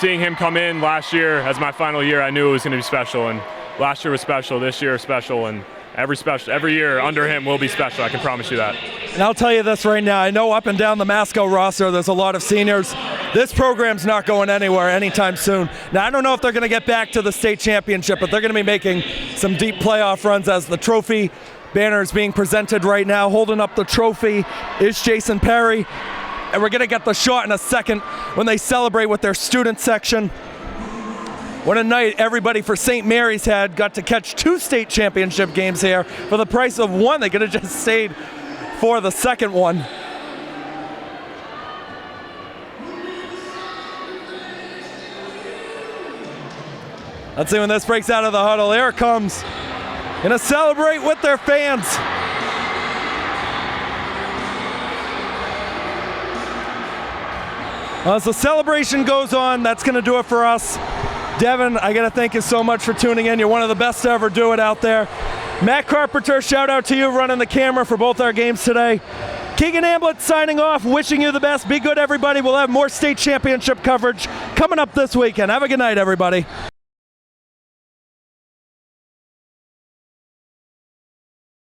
Seeing him come in last year as my final year, I knew it was going to be special. And last year was special, this year is special, and every year under him will be special. I can promise you that. And I'll tell you this right now. I know up and down the Masco roster, there's a lot of seniors. This program's not going anywhere anytime soon. Now, I don't know if they're going to get back to the state championship, but they're going to be making some deep playoff runs as the trophy banner is being presented right now. Holding up the trophy is Jason Perry. And we're going to get the shot in a second when they celebrate with their student section. What a night everybody for St. Mary's got to catch 2 state championship games here for the price of 1. They could have just stayed for the second one. Let's see when this breaks out of the huddle. Here it comes. Gonna celebrate with their fans. As the celebration goes on, that's going to do it for us. Devin, I got to thank you so much for tuning in. You're one of the best to ever do it out there. Matt Carpenter, shout out to you running the camera for both our games today. Keegan Hamblett signing off, wishing you the best. Be good, everybody. We'll have more state championship coverage coming up this weekend. Have a good night, everybody.